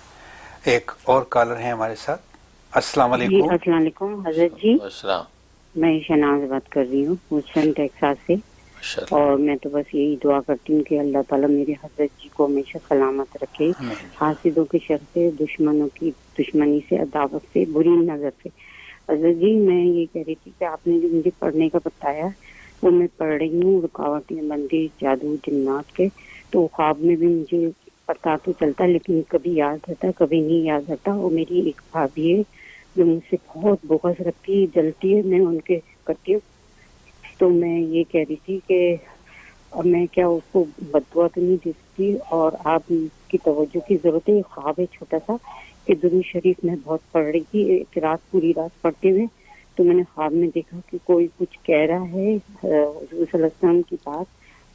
ایک اور کالر ہیں ہمارے ساتھ. السلام علیکم. السلام علیکم حضرت جی. السلام. میں شہناز بات کر رہی ہوں ہوسٹن ٹیکساس سے. اور میں تو بس یہی دعا کرتی ہوں کہ اللہ تعالیٰ میرے حضرت جی کو ہمیشہ سلامت رکھے حاسدوں کے شر سے دشمنوں کی دشمنی سے عداوت سے بری نظر سے. حضرت جی میں یہ کہہ رہی تھی کہ آپ نے جو مجھے پڑھنے کا بتایا وہ میں پڑھ رہی ہوں رکاوٹیں بندی جادو جنات کے. تو خواب میں بھی مجھے پتا تو چلتا لیکن کبھی یاد رہتا کبھی نہیں یاد رہتا. وہ میری ایک بھابھی ہے جو مجھ سے بہت بغض رکھتی جلتی ہے میں ان کے کرتی ہوں. تو میں یہ کہہ رہی تھی کہ اب میں کیا اس کو بددعا تو نہیں دے سکتی اور آپ کی توجہ کی ضرورت ہے. خواب ہے چھوٹا سا کہ درود شریف میں بہت پڑھ رہی تھی ایک رات پوری رات پڑھتے ہوئے. تو میں نے خواب میں دیکھا کہ کوئی کچھ کہہ رہا ہے حضور صلی اللہ علیہ وسلم کی بات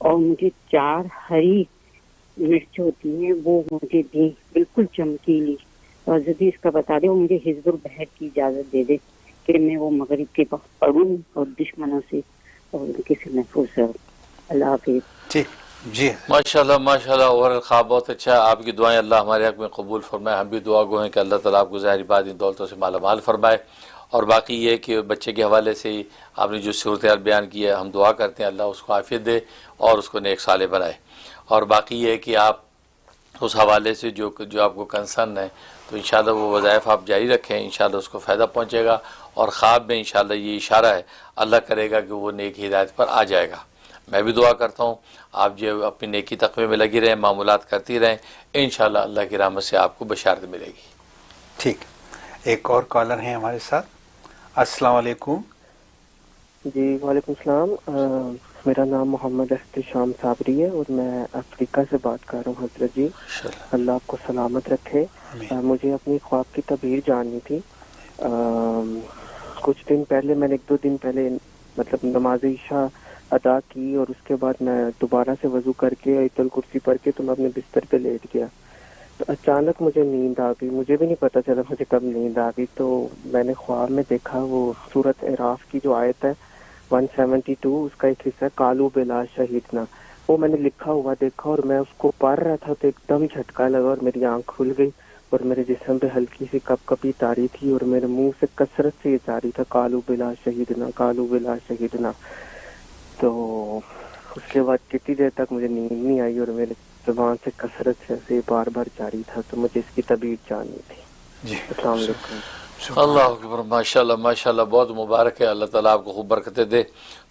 اور مجھے 4 ہری مرچ ہوتی ہیں وہ مجھے دی بالکل چمکیلی. اور حضرت اس کا بتا دے وہ مجھے حزب البحر کی اجازت دے دے کہ میں وہ مغرب کے وقت پڑھوں اور دشمنوں سے اور ان کے سے محفوظ رہوں. اللہ حافظ. جی ماشاءاللہ ماشاءاللہ. اور خواب بہت اچھا ہے. آپ کی دعائیں اللہ ہمارے حق میں قبول فرمائے. ہم بھی دعا گو ہیں کہ اللہ تعالیٰ آپ کو ظاہری بات ان دولتوں سے مالا مال فرمائے. اور باقی یہ کہ بچے کے حوالے سے آپ نے جو صورتحال بیان کی ہے ہم دعا کرتے ہیں اللہ اس کو عافیت دے اور اس کو نیک صالح بنائے. اور باقی یہ کہ آپ اس حوالے سے جو آپ کو کنسرن ہے تو انشاءاللہ وہ وظائف آپ جاری رکھیں انشاءاللہ اس کو فائدہ پہنچے گا. اور خواب میں انشاءاللہ یہ اشارہ ہے اللہ کرے گا کہ وہ نیک ہدایت پر آ جائے گا. میں بھی دعا کرتا ہوں آپ جو اپنی نیکی تقوی میں لگی رہیں معمولات کرتی رہیں انشاءاللہ اللہ کی رحمت سے آپ کو بشارت ملے گی. ٹھیک. ایک اور کالر ہیں ہمارے ساتھ. السلام علیکم. جی وعلیکم السلام. میرا نام محمد احتشام صابری ہے اور میں افریقہ سے بات کر رہا ہوں. حضرت جی اللہ آپ کو سلامت رکھے. مجھے اپنی خواب کی تعبیر جاننی تھی. کچھ دن پہلے میں نے 1-2 دن پہلے مطلب نماز عشاء ادا کی اور اس کے بعد میں دوبارہ سے وضو کر کے آیت الکرسی پڑھ کے تو میں اپنے بستر پہ لیٹ گیا. تو اچانک مجھے نیند آ گئی. مجھے بھی نہیں پتا چلا مجھے کب نیند آ گئی. تو میں نے خواب میں دیکھا وہ سورۃ اعراف کی جو آیت ہے 172 اس کا ایک حصہ کالو بلا شہیدنا وہ میں نے لکھا ہوا دیکھا اور میں اس کو پڑھ رہا تھا تو ایک دم جھٹکا لگا اور میری آنکھ کھل گئی اور میرے جسم پہ ہلکی سی کپ کپی تاری تھی اور میرے منہ سے کثرت سے یہ جاری تھا کالو بلا شہیدنا کالو بلا شہیدنا. تو اس کے بعد کتنی دیر تک مجھے نیند نہیں آئی اور میرے زبان سے کثرت سے بار بار جاری تھا. تو مجھے اس کی تعبیر جاننی تھی. جی السلام علیکم. اللہ اکبر. ماشاءاللہ ماشاءاللہ بہت مبارک ہے. اللہ تعالیٰ آپ کو خوب برکتیں دے.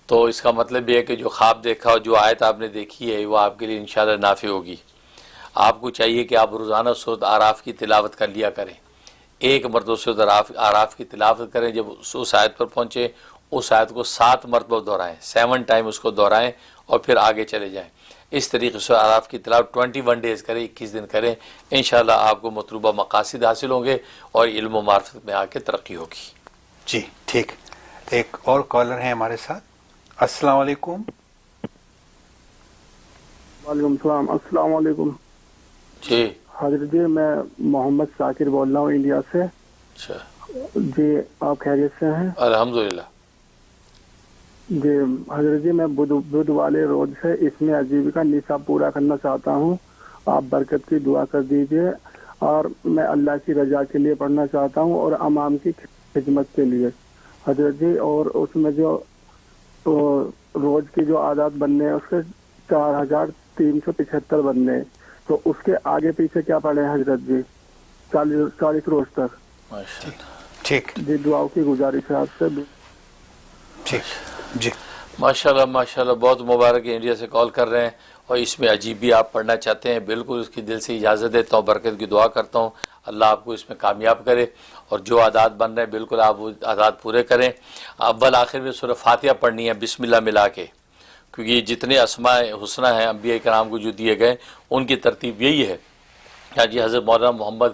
تو اس کا مطلب یہ ہے کہ جو خواب دیکھا اور جو آیت آپ نے دیکھی ہے وہ آپ کے لیے انشاءاللہ نافع ہوگی. آپ کو چاہیے کہ آپ روزانہ سورۃ اعراف کی تلاوت کر لیا کریں. ایک مرتبہ سورۃ اعراف کی تلاوت کریں. جب اس آیت پر پہنچے اس آیت کو 7 مرتبہ دہرائیں 7 ٹائم اس کو دہرائیں اور پھر آگے چلے جائیں. اس طریقے سے اعراف کی تلاوت 21 ڈیز کریں 21 دن کریں. انشاءاللہ آپ کو مطلوبہ مقاصد حاصل ہوں گے اور علم و معرفت میں آ کے ترقی ہوگی. جی ٹھیک. ایک اور کالر ہیں ہمارے ساتھ. السلام علیکم. وعلیکم السلام. السلام علیکم. جی حضرت جی میں محمد ثاقر بول رہا ہوں انڈیا سے. اچھا جی آپ خیریت سے ہیں؟ الحمدللہ. جی حضرت جی میں بدھ والے روز سے اس میں عجیب کا نصاب پورا کرنا چاہتا ہوں. آپ برکت کی دعا کر دیجیے اور میں اللہ کی رضا کے لیے پڑھنا چاہتا ہوں اور عوام کی خدمت کے لیے حضرت جی. اور اس میں جو روز کی جو عادات بننے ہیں اس کے 4375 بننے, تو اس کے آگے پیچھے کیا پڑھے حضرت جی 40 روز تک؟ ٹھیک جی دعاؤں کی گزارش ہے آپ سے. ٹھیک جی ماشاءاللہ ماشاءاللہ, بہت مبارک ہے, انڈیا سے کال کر رہے ہیں اور اس میں عجیب بھی آپ پڑھنا چاہتے ہیں. بالکل اس کی دل سے اجازت دیتا ہوں, برکت کی دعا کرتا ہوں, اللہ آپ کو اس میں کامیاب کرے اور جو عادات بن رہے ہیں بالکل آپ وہ عادات پورے کریں. اول آخر میں سورہ فاتحہ پڑھنی ہے بسم اللہ ملا کے, کیونکہ یہ جتنے اسماء حسنہ ہیں انبیاء کرام کو جو دیے گئے ان کی ترتیب یہی ہے. ہاں جی, حضرت مولانا محمد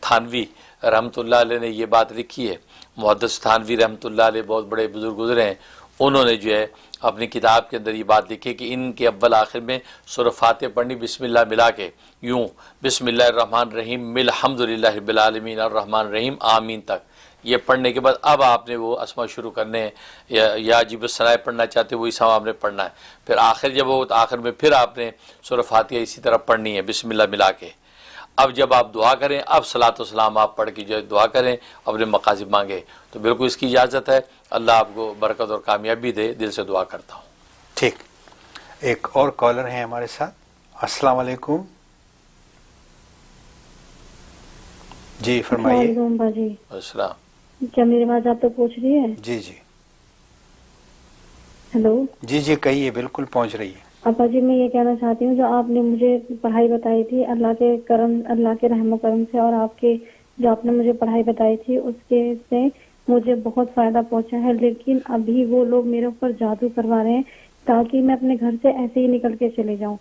تھانوی رحمۃ اللہ علیہ نے یہ بات لکھی ہے. محدث تھانوی رحمۃ اللہ علیہ بہت بڑے بزرگ گزرے ہیں, انہوں نے جو ہے اپنی کتاب کے اندر یہ بات لکھی کہ ان کے اول آخر میں سورہ فاتحہ پڑھنی بسم اللہ ملا کے, یوں بسم اللہ الرحمن الرحیم الحمدللہ رب العالمین الرحمن الرحیم آمین تک. یہ پڑھنے کے بعد اب آپ نے وہ اسماء شروع کرنے ہیں, یا عجیب الصنائع پڑھنا چاہتے ہیں وہی سب آپ نے پڑھنا ہے. پھر آخر جب وہ آخر میں پھر آپ نے سورہ فاتحہ اسی طرح پڑھنی ہے بسم اللہ ملا کے. اب جب آپ دعا کریں, اب صلاۃ و سلام آپ پڑھ کے جو دعا کریں, اپنے مقاصد مانگیں, تو بالکل اس کی اجازت ہے. اللہ آپ کو برکت اور کامیابی دے, دل سے دعا کرتا ہوں. ٹھیک, ایک اور کالر ہیں ہمارے ساتھ. السلام علیکم. جی فرمائیے. جی السلام. کیا میری بات آپ تک پہنچ رہی ہے؟ جی جی ہیلو. جی جی کہیے, بالکل پہنچ رہی ہے. ابا جی میں یہ کہنا چاہتی ہوں, جو آپ نے مجھے پڑھائی بتائی تھی اللہ کے کرم, اللہ کے رحم و کرم سے, اور آپ کے جو آپ نے مجھے پڑھائی بتائی تھی اس کے سے مجھے بہت فائدہ پہنچا ہے. لیکن ابھی وہ لوگ میرے اوپر جادو کروا رہے ہیں تاکہ میں اپنے گھر سے ایسے ہی نکل کے چلے جاؤں.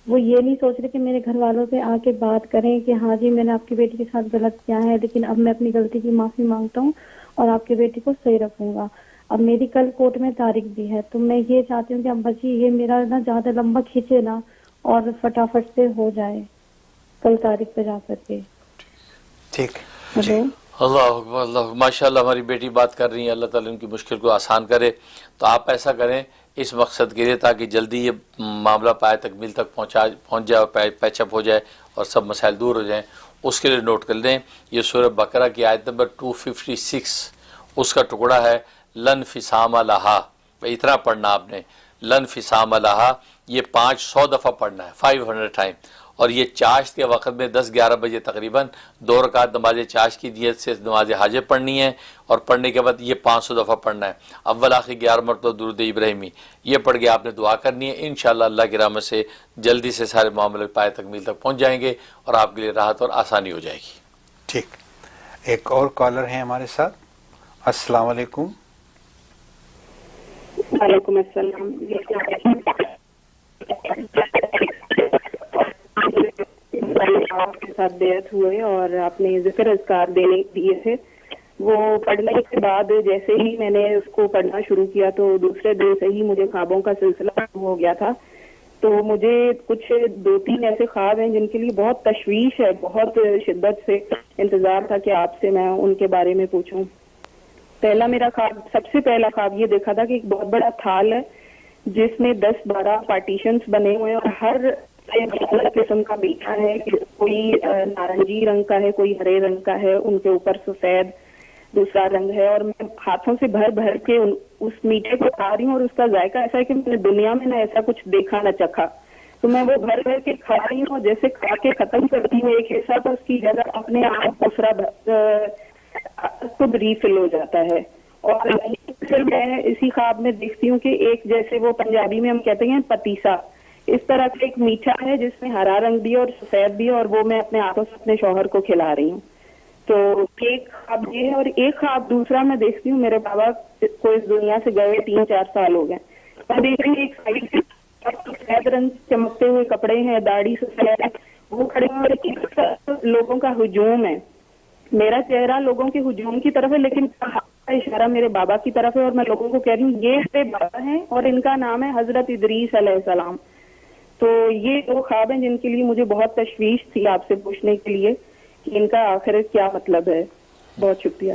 وہ یہ نہیں سوچ رہے کہ میرے گھر والوں سے آ کے بات کریں کہ ہاں جی میں نے آپ کی بیٹی کے ساتھ غلط کیا ہے, لیکن اب میں اپنی غلطی کی معافی مانگتا ہوں اور آپ کی بیٹی کو صحیح رکھوں گا. اب میری کل کورٹ میں تاریخ بھی ہے, تو میں یہ چاہتی ہوں کہ ابا جی یہ میرا نا زیادہ لمبا کھینچے نا اور فٹافٹ سے ہو جائے کل تاریخ پہ جا کر کے. ٹھیک ہلو. اللہ اکبر, اللہ ماشاءاللہ, ہماری بیٹی بات کر رہی ہیں, اللہ تعالیٰ ان کی مشکل کو آسان کرے. تو آپ ایسا کریں اس مقصد کے لیے تاکہ جلدی یہ معاملہ پائے تکمیل تک پہنچ جائے اور پیچ اپ ہو جائے اور سب مسائل دور ہو جائیں, اس کے لیے نوٹ کر لیں یہ سورہ بقرہ کی آیت نمبر 256 اس کا ٹکڑا ہے لن فسام لہا. اتنا پڑھنا آپ نے, لن فسام لہا, یہ 500 دفعہ پڑھنا ہے, 500 ٹائم. اور یہ چاشت کے وقت میں 10-11 بجے تقریباً 2 رکعت نماز چاشت کی نیت سے نماز حاجت پڑھنی ہے, اور پڑھنے کے بعد یہ 500 دفعہ پڑھنا ہے. اول آخر 11 مرتبہ درود ابراہیمی یہ پڑھ کے آپ نے دعا کرنی ہے. انشاءاللہ اللہ کی رحمت سے جلدی سے سارے معاملے پائے تکمیل تک پہنچ جائیں گے اور آپ کے لیے راحت اور آسانی ہو جائے گی. ٹھیک, ایک اور کالر ہیں ہمارے ساتھ. السلام علیکم. وعلیکم السلام. آپ کے ساتھ بیعت ہوئے اور آپ نے ذکر اذکار دیے تھے, وہ پڑھنے کے بعد جیسے ہی میں نے اس کو پڑھنا شروع کیا تو دوسرے دن سے ہی مجھے خوابوں کا سلسلہ شروع ہو گیا تھا. تو مجھے کچھ 2-3 ایسے خواب ہیں جن کے لیے بہت تشویش ہے, بہت شدت سے انتظار تھا کہ آپ سے میں ان کے بارے میں پوچھوں. پہلا میرا خواب, سب سے پہلا خواب یہ دیکھا تھا کہ ایک بہت بڑا تھال ہے جس میں 10-12 پارٹیشنز بنے ہوئے ہیں اور ہر الگ قسم کا میٹھا ہے, کوئی نارنجی رنگ کا ہے, کوئی ہرے رنگ کا ہے, ان کے اوپر سفید دوسرا رنگ ہے, اور میں ہاتھوں سے بھر بھر کے اس میٹھے کو کھا رہی ہوں اور اس کا ذائقہ ایسا ہے کہ میں نے دنیا میں نہ ایسا کچھ دیکھا نہ چکھا. تو میں وہ بھر بھر کے کھا رہی ہوں, جیسے کھا کے ختم کرتی ہوں ایک حصہ تو اس کی جگہ اپنے آپ دوسرا خود ریفل ہو جاتا ہے. اور پھر میں اسی خواب میں دیکھتی ہوں کہ ایک جیسے وہ پنجابی میں ہم کہتے ہیں پتیسا, اس طرح کا ایک میٹھا ہے جس میں ہرا رنگ بھی ہے اور سفید بھی ہے, اور وہ میں اپنے ہاتھوں سے اپنے شوہر کو کھلا رہی ہوں. تو ایک خواب یہ ہے, اور ایک خواب دوسرا میں دیکھتی ہوں میرے بابا کو اس دنیا سے گئے 3-4 سال ہو گئے. میں دیکھ رہی ہوں ایک سائڈ سے سفید رنگ چمکتے ہوئے کپڑے ہیں, داڑھی سفید, وہ کھڑے ہوئے, لوگوں کا ہجوم ہے, میرا چہرہ لوگوں کے ہجوم کی طرف ہے لیکن کا اشارہ میرے بابا کی طرف ہے اور میں لوگوں کو کہہ رہی ہوں یہ میرے بابا ہیں اور ان کا نام ہے حضرت ادریس علیہ السلام. تو یہ دو خواب ہیں جن کے لیے مجھے بہت تشویش تھی آپ سے پوچھنے کے لیے کہ ان کا آخر کیا مطلب ہے. بہت شکریہ.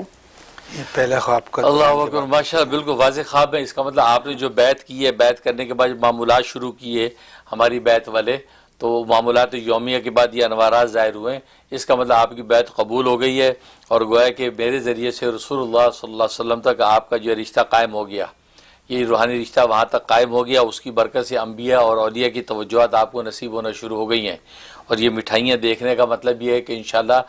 یہ پہلا خواب کا اللہ اکبر، ماشاءاللہ بالکل واضح خواب ہے. اس کا مطلب آپ نے جو بیعت کی ہے، بیعت کرنے کے بعد معمولات شروع کیے ہماری بیعت والے، تو معمولات یومیہ کے بعد یہ انوارات ظاہر ہوئے. اس کا مطلب آپ کی بیعت قبول ہو گئی ہے، اور گویا کہ میرے ذریعے سے رسول اللہ صلی اللہ علیہ وسلم تک آپ کا جو رشتہ قائم ہو گیا، یہ روحانی رشتہ وہاں تک قائم ہو گیا. اس کی برکت سے انبیاء اور اولیاء کی توجہات آپ کو نصیب ہونا شروع ہو گئی ہیں. اور یہ مٹھائیاں دیکھنے کا مطلب یہ ہے کہ انشاءاللہ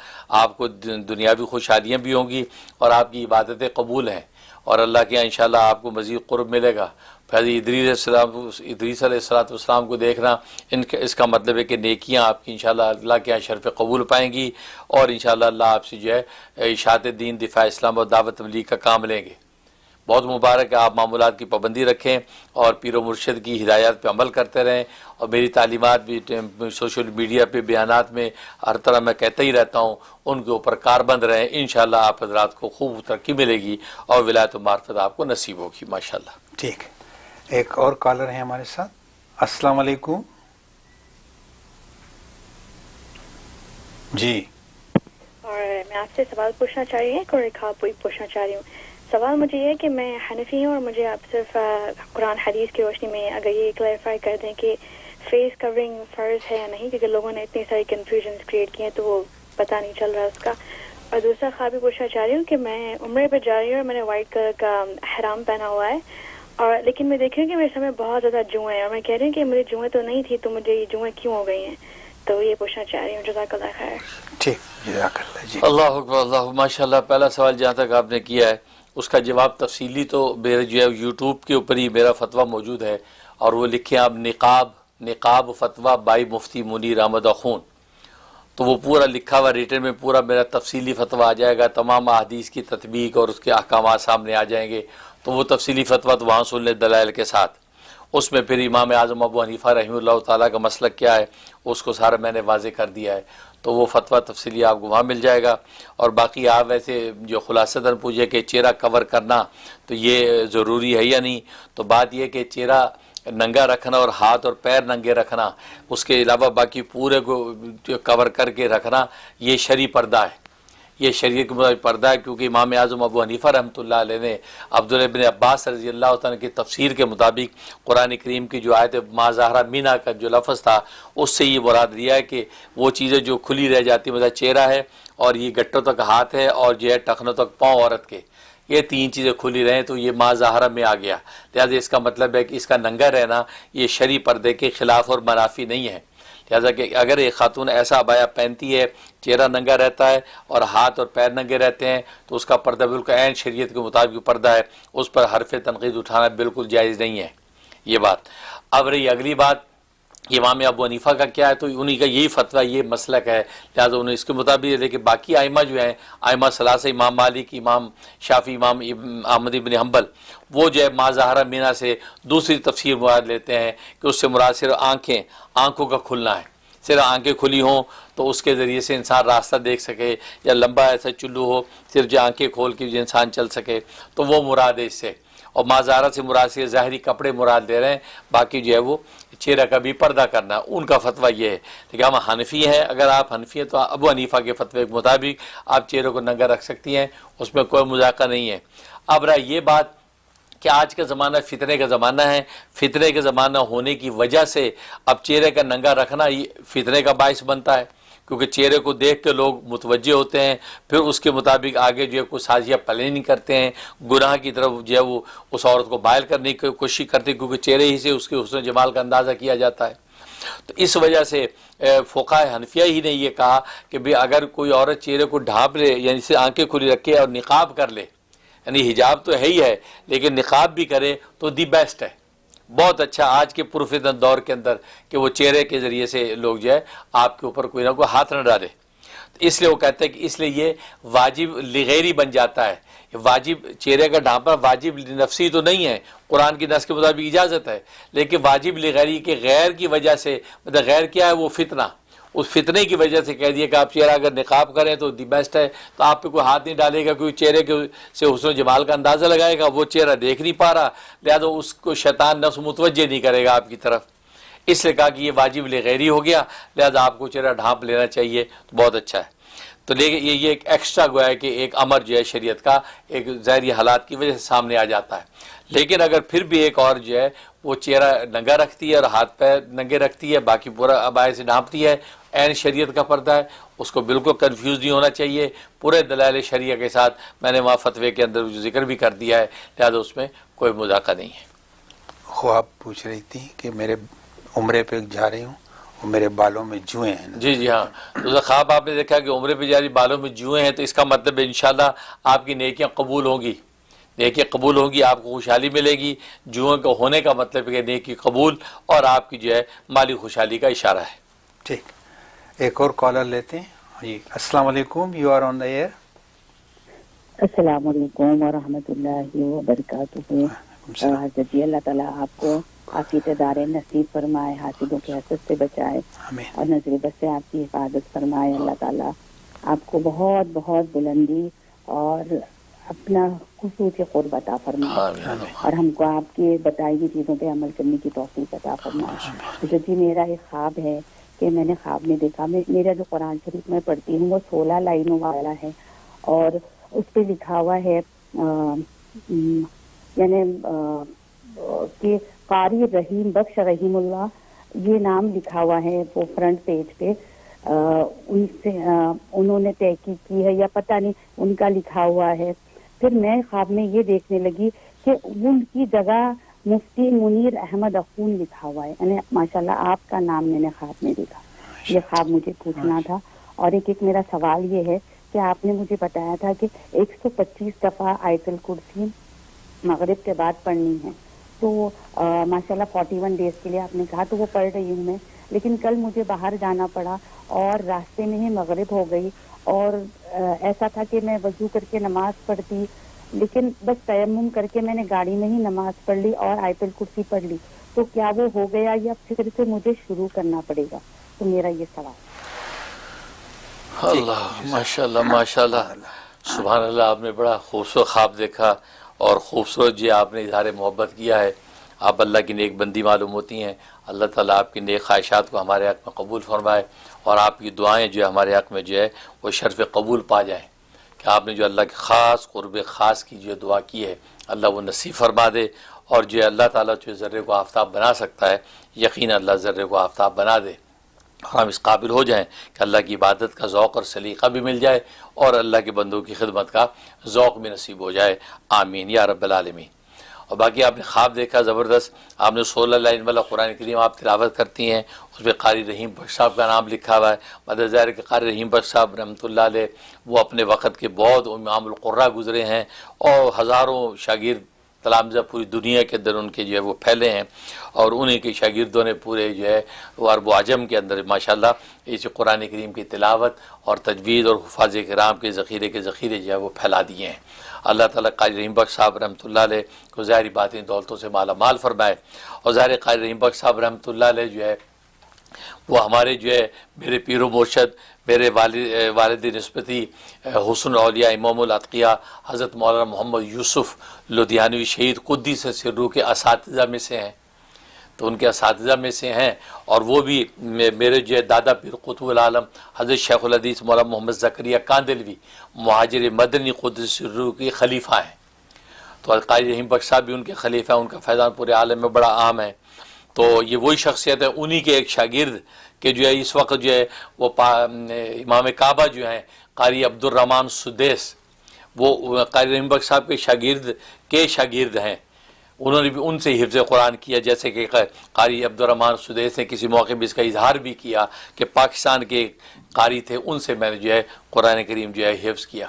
آپ کو دنیاوی خوشحالیاں بھی ہوں گی اور آپ کی عبادتیں قبول ہیں، اور اللہ کے یہاں انشاءاللہ آپ کو مزید قرب ملے گا. پھر ادریس علیہ السلام کو دیکھنا، اس کا مطلب ہے کہ نیکیاں آپ کی انشاءاللہ اللہ کے یہاں شرف قبول پائیں گی، اور انشاءاللہ اللہ آپ سے جو ہے اشاعت دین، دفاع اسلام اور دعوت تبلیغ کا کام لیں گے. بہت مبارک ہے. آپ معمولات کی پابندی رکھیں اور پیر و مرشد کی ہدایات پہ عمل کرتے رہیں. اور میری تعلیمات بھی سوشل میڈیا پہ بیانات میں ہر طرح میں کہتا ہی رہتا ہوں، ان کے اوپر کاربند رہیں. انشاءاللہ آپ حضرات کو خوب ترقی ملے گی اور ولایت و معرفت آپ کو نصیب ہوگی. ماشاءاللہ. ٹھیک ہے، ایک اور کالر ہیں ہمارے ساتھ. السلام علیکم. جی، اور میں آپ سے سوال پوچھنا چاہ رہی ہوں اور ایک خواب پوچھنا چاہ رہی ہوں. سوال مجھے یہ ہے کہ میں حنفی ہوں، اور مجھے آپ صرف قرآن حدیث کی روشنی میں اگر یہ کلیریفائی کر دیں کہ فیس کورنگ فرض ہے یا نہیں، کیونکہ لوگوں نے اتنی ساری کنفیوژنس کریٹ کی ہیں تو وہ پتہ نہیں چل رہا اس کا. اور دوسرا خواب بھی پوچھنا چاہ رہی ہوں کہ میں عمرے پہ جا رہی ہوں اور میں نے وائٹ کلر کا احرام پہنا ہوا ہے، اور لیکن میں دیکھ رہی ہوں کہ میرے سامنے بہت زیادہ جوئیں ہیں، اور میں کہہ رہی ہوں کہ مجھے جوئیں تو نہیں تھی، تو مجھے یہ جوئیں کیوں ہو گئی ہیں؟ تو یہ پوچھنا چاہ رہی ہوں. جزاک اللہ خیر. ٹھیک، جزاک اللہ. جی، اللہ اکبر. اللہ ماشاءاللہ. پہلا سوال جہاں تک آپ نے کیا ہے اس کا جواب تفصیلی تو میرے جو ہے یوٹیوب کے اوپر ہی میرا فتویٰ موجود ہے، اور وہ لکھیں آپ نقاب فتویٰ بائی مفتی منیر احمد اخون، تو وہ پورا لکھا ہوا ریٹن میں پورا میرا تفصیلی فتویٰ آ جائے گا. تمام احادیث کی تطبیق اور اس کے احکامات سامنے آ جائیں گے. تو وہ تفصیلی فتویٰ تو وہاں سن لیں دلائل کے ساتھ. اس میں پھر امام اعظم ابو حنیفہ رحمہ اللہ تعالیٰ کا مسلک کیا ہے اس کو سارا میں نے واضح کر دیا ہے. تو وہ فتویٰ تفصیلی آپ کو وہاں مل جائے گا. اور باقی آپ ویسے جو خلاصتاً پوچھے کہ چہرہ کور کرنا تو یہ ضروری ہے یا نہیں، تو بات یہ کہ چہرہ ننگا رکھنا اور ہاتھ اور پیر ننگے رکھنا، اس کے علاوہ باقی پورے کو کور کر کے رکھنا، یہ شرعی پردہ ہے. یہ شریعت کے مطابق پردہ ہے، کیونکہ امام اعظم ابو حنیفہ رحمۃ اللہ علیہ نے عبداللہ بن عباس رضی اللہ تعالیٰ کی تفسیر کے مطابق قرآن کریم کی جو آیت ما ظہر مینا کا جو لفظ تھا اس سے یہ مراد لیا ہے کہ وہ چیزیں جو کھلی رہ جاتی ہیں، مطلب چہرہ ہے اور یہ گٹوں تک ہاتھ ہے اور جو ہے ٹخنوں تک پاؤں عورت کے، یہ تین چیزیں کھلی رہیں تو یہ ما ظہر میں آ گیا. لہٰذا اس کا مطلب ہے کہ اس کا ننگا رہنا یہ شرعی پردے کے خلاف اور منافی نہیں ہے. لہٰذا کہ اگر ایک خاتون ایسا عبایا پہنتی ہے، چہرہ ننگا رہتا ہے اور ہاتھ اور پیر ننگے رہتے ہیں، تو اس کا پردہ بالکل عین شریعت کے مطابق پردہ ہے. اس پر حرف تنقید اٹھانا بالکل جائز نہیں ہے. یہ بات. اب رہی اگلی بات امام ابو حنیفہ کا کیا ہے، تو انہی کا یہی فتویٰ، یہ مسلک ہے، لہٰذا انہیں اس کے مطابق. لیکن باقی ائمہ جو ہیں، ائمہ ثلاثہ، امام مالک، امام شافعی، امام احمد بن حنبل، وہ جو ہے ما ظہر مینا سے دوسری تفسیر مراد لیتے ہیں کہ اس سے مراد صرف آنکھوں کا کھلنا ہے. صرف آنکھیں کھلی ہوں تو اس کے ذریعے سے انسان راستہ دیکھ سکے، یا لمبا ایسا چلو ہو صرف جو آنکھیں کھول کے جو انسان چل سکے، تو وہ مراد ہے اس سے. اور ما ظہر سے مراد سے ظاہری کپڑے مراد دے رہے ہیں، باقی جو ہے وہ چہرہ کا بھی پردہ کرنا. ان کا فتویٰ یہ ہے. لیکن ہم حنفی ہیں، اگر آپ حنفی ہیں تو ابو حنیفہ کے فتوے کے مطابق آپ چہرے کو ننگا رکھ سکتی ہیں، اس میں کوئی مذاکرہ نہیں ہے. اب رہا یہ بات کہ آج کا زمانہ فتنے کا زمانہ ہے، فتنے کا زمانہ ہونے کی وجہ سے اب چہرے کا ننگا رکھنا یہ فتنے کا باعث بنتا ہے، کیونکہ چہرے کو دیکھ کے لوگ متوجہ ہوتے ہیں، پھر اس کے مطابق آگے جو ہے کوئی سازیہ پلاننگ کرتے ہیں، گناہ کی طرف جو ہے وہ اس عورت کو مائل کرنے کی کوشش کرتے ہیں، کیونکہ چہرے ہی سے اس کے حسن و جمال کا اندازہ کیا جاتا ہے. تو اس وجہ سے فقہاء حنفیہ ہی نے یہ کہا کہ بھی اگر کوئی عورت چہرے کو ڈھانپ لے، یعنی سے آنکھیں کھلی رکھے اور نقاب کر لے، یعنی حجاب تو ہے ہی ہے لیکن نقاب بھی کرے، تو دی بیسٹ ہے، بہت اچھا آج کے پرفتن دور کے اندر کہ وہ چہرے کے ذریعے سے لوگ جو ہے آپ کے اوپر کوئی نہ کوئی ہاتھ نہ ڈالے. اس لیے وہ کہتے ہیں کہ اس لیے یہ واجب لغیری بن جاتا ہے. واجب چہرے کا ڈھانپنا واجب نفسی تو نہیں ہے، قرآن کی نص کے مطابق اجازت ہے، لیکن واجب لغیری کے غیر کی وجہ سے، مطلب غیر کیا ہے وہ فتنہ، اس فتنے کی وجہ سے کہہ دیا کہ آپ چہرہ اگر نقاب کریں تو دی بیسٹ ہے، تو آپ پہ کوئی ہاتھ نہیں ڈالے گا، کوئی چہرے کے سے حسن و جمال کا اندازہ لگائے گا، وہ چہرہ دیکھ نہیں پا رہا، لہذا اس کو شیطان نفس متوجہ نہیں کرے گا آپ کی طرف، اس لیے کہا کہ یہ واجب لغیری ہو گیا، لہذا آپ کو چہرہ ڈھانپ لینا چاہیے، تو بہت اچھا ہے۔ تو لیکن یہ ایک ایکسٹرا گویا ہے کہ ایک امر جو ہے شریعت کا ایک ظاہری حالات کی وجہ سے سامنے آ جاتا ہے، لیکن اگر پھر بھی ایک اور جو ہے وہ چہرہ ننگا رکھتی ہے اور ہاتھ پیر ننگے رکھتی ہے، باقی پورا عبائے سے ڈھانپتی ہے، عین شریعت کا پردہ ہے، اس کو بالکل کنفیوز نہیں ہونا چاہیے، پورے دلائل شریعہ کے ساتھ، میں نے وہاں فتوے کے اندر ذکر بھی کر دیا ہے، لہذا اس میں کوئی مذاقہ نہیں ہے۔ خواب پوچھ رہی تھی کہ میرے عمرے پہ جا رہی ہوں اور میرے بالوں میں جوئیں ہیں۔ جی ہاں، تو خواب آپ نے دیکھا کہ عمرے پہ جاری بالوں میں جوئیں ہیں، تو اس کا مطلب ہے انشاءاللہ آپ کی نیکیاں قبول ہوں گی، نیکیاں قبول ہوں گی، آپ کو خوشحالی ملے گی۔ جوئیں کا ہونے کا مطلب ہے کہ نیکی قبول اور آپ کی جو ہے مالی خوشحالی کا اشارہ ہے۔ ٹھیک، ایک اور کالر لیتے ہیں۔ جی السلام علیکم، you are on the air. السلام علیکم ورحمۃ اللہ وبرکاتہ۔ حضرت جی اللہ تعالیٰ آپ کو عافیت دار نصیب فرمائے، حاسدوں کے حسد سے بچائے اور نظر بد سے آپ کی حفاظت فرمائے۔ اللہ تعالیٰ آپ کو بہت بہت بلندی اور اپنا خصوصی قرب عطا فرمائے اور ہم کو آپ کی بتائی ہوئی چیزوں پہ عمل کرنے کی توفیق عطا فرمائے۔ حضرت جی میرا ایک خواب ہے کہ میں نے خواب میں دیکھا، میرا جو قرآن شریف میں پڑھتی ہوں وہ 16 لائنوں والا ہے اور اس پہ لکھا ہوا ہے یعنی کہ قاری رحیم بخش رحیم اللہ، یہ نام لکھا ہوا ہے وہ فرنٹ پیج پہ، ان سے انہوں نے تحقیق کی ہے یا پتہ نہیں ان کا لکھا ہوا ہے۔ پھر میں خواب میں یہ دیکھنے لگی کہ ان کی جگہ مفتی منیر احمد اخون لکھا ہوا ہے، یعنی ماشاءاللہ آپ کا نام میں نے خواب میں دیکھا۔ یہ خواب مجھے پوچھنا تھا۔ اور ایک میرا سوال یہ ہے کہ آپ نے مجھے بتایا تھا کہ 125 دفعہ آیت الکرسی مغرب کے بعد پڑھنی ہے، تو ماشاءاللہ 41 ڈیز کے لیے آپ نے کہا، تو وہ پڑھ رہی ہوں میں، لیکن کل مجھے باہر جانا پڑا اور راستے میں ہی مغرب ہو گئی اور ایسا تھا کہ میں وضو کر کے نماز پڑھتی، لیکن بس تیمم کر کے میں نے گاڑی میں ہی نماز پڑھ لی اور آیت الکرسی پڑھ لی، تو کیا وہ ہو گیا یا پھر سے مجھے شروع کرنا پڑے گا؟ تو میرا یہ سوال۔ اللہ ماشاءاللہ ماشاءاللہ، سبحان اللہ، آپ نے بڑا خوبصورت خواب دیکھا اور خوبصورت جی آپ نے اظہار محبت کیا ہے۔ آپ اللہ کی نیک بندی معلوم ہوتی ہیں، اللہ تعالیٰ آپ کی نیک خواہشات کو ہمارے حق میں قبول فرمائے اور آپ کی دعائیں جو ہے ہمارے حق میں جو ہے وہ شرف قبول پا جائیں، کہ آپ نے جو اللہ کے خاص قرب خاص کی جو دعا کی ہے اللہ وہ نصیب فرما دے، اور جو ہے اللہ تعالیٰ جو ذرے کو آفتاب بنا سکتا ہے، یقیناً اللہ ذرے کو آفتاب بنا دے، ہم اس قابل ہو جائیں کہ اللہ کی عبادت کا ذوق اور سلیقہ بھی مل جائے اور اللہ کے بندوں کی خدمت کا ذوق بھی نصیب ہو جائے، آمین یا رب العالمین۔ اور باقی آپ نے خواب دیکھا زبردست، آپ نے 16 لائن والا قرآن کریم آپ تلاوت کرتی ہیں، اس پہ قاری رحیم بخش صاحب کا نام لکھا ہوا ہے۔ مدد ظاہر کہ قاری رحیم بخش صاحب رحمۃ اللہ علیہ وہ اپنے وقت کے بہت امام القراء گزرے ہیں اور ہزاروں شاگرد تلامذہ پوری دنیا کے اندر ان کے جو ہے وہ پھیلے ہیں، اور انہیں کے شاگردوں نے پورے جو ہے وہ عرب و عجم کے اندر ماشاءاللہ اس قرآن کریم کی تلاوت اور تجوید اور حفاظ کرام کے ذخیرے جو ہے وہ پھیلا دیے ہیں۔ اللہ تعالیٰ قاری رحیم بخش صاحب رحمۃ اللہ علیہ کو ظاہری باطنی دولتوں سے مالا مال فرمائے، اور ظاہر قاری رحیم بخش صاحب رحمۃ اللہ علیہ جو ہے وہ ہمارے جو ہے میرے پیر و مرشد، میرے والد نسبتی حسن اولیاء امام الاتقیاء حضرت مولانا محمد یوسف لدھیانوی شہید قدس سرہ کے اساتذہ میں سے ہیں، تو ان کے اساتذہ میں سے ہیں، اور وہ بھی میرے جو ہے دادا پیر قطب العالم حضرت شیخ الحدیث مولانا محمد زکریا کاندلوی مہاجر مدنی قدس سرہ کے خلیفہ ہیں، تو قاری رحیم بخش صاحب بھی ان کے خلیفہ ہیں، ان کا فیضان پورے عالم میں بڑا عام ہے۔ تو یہ وہی شخصیت ہے، انہی کے ایک شاگرد کہ جو ہے اس وقت جو ہے وہ امام کعبہ جو ہیں قاری عبد الرحمن سدیس، وہ قاری رحیم بخش صاحب کے شاگرد ہیں، انہوں نے بھی ان سے حفظ قرآن کیا، جیسے کہ قاری عبد الرحمن سدیس نے کسی موقع بھی اس کا اظہار بھی کیا کہ پاکستان کے قاری تھے، ان سے میں نے جو ہے قرآن کریم جو ہے حفظ کیا،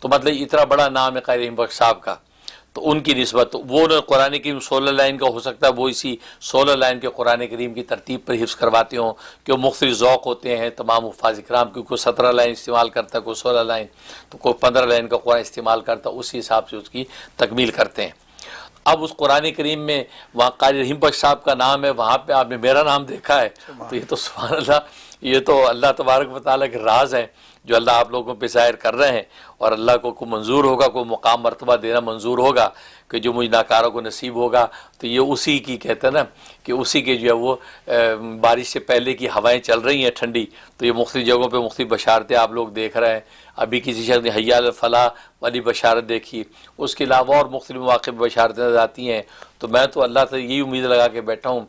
تو مطلب اتنا بڑا نام ہے قاری رحیم بخش صاحب کا، تو ان کی نسبت وہ قرآن کریم 16 لائن کا ہو سکتا ہے وہ اسی 16 لائن کے قرآن کریم کی ترتیب پر حفظ کرواتے ہوں، کہ وہ مختلف ذوق ہوتے ہیں تمام حفاظ کرام، کیونکہ کوئی 17 لائن استعمال کرتا ہے، کوئی 16 لائن، تو کوئی 15 لائن کا قرآن استعمال کرتا ہے، اسی حساب سے اس کی تکمیل کرتے ہیں۔ اب اس قرآن کریم میں وہاں قاری رحیم بخش صاحب کا نام ہے، وہاں پہ آپ نے میرا نام دیکھا ہے، تو یہ تو سبحان اللہ، یہ تو اللہ تبارک و تعالیٰ کے راز ہیں جو اللہ آپ لوگوں پہ ظاہر کر رہے ہیں، اور اللہ کو منظور ہوگا، کوئی مقام مرتبہ دینا منظور ہوگا کہ جو مجھ ناکاروں کو نصیب ہوگا، تو یہ اسی کی کہتے ہیں نا کہ اسی کے جو ہے وہ بارش سے پہلے کی ہوائیں چل رہی ہیں ٹھنڈی، تو یہ مختلف جگہوں پہ مختلف بشارتیں آپ لوگ دیکھ رہے ہیں. ابھی کسی شخص نے حی علی الفلاح والی بشارت دیکھی، اس کے علاوہ اور مختلف مواقع پہ بشارتیں نظر آتی ہیں. تو میں تو اللہ سے یہی امید لگا کے بیٹھا ہوں،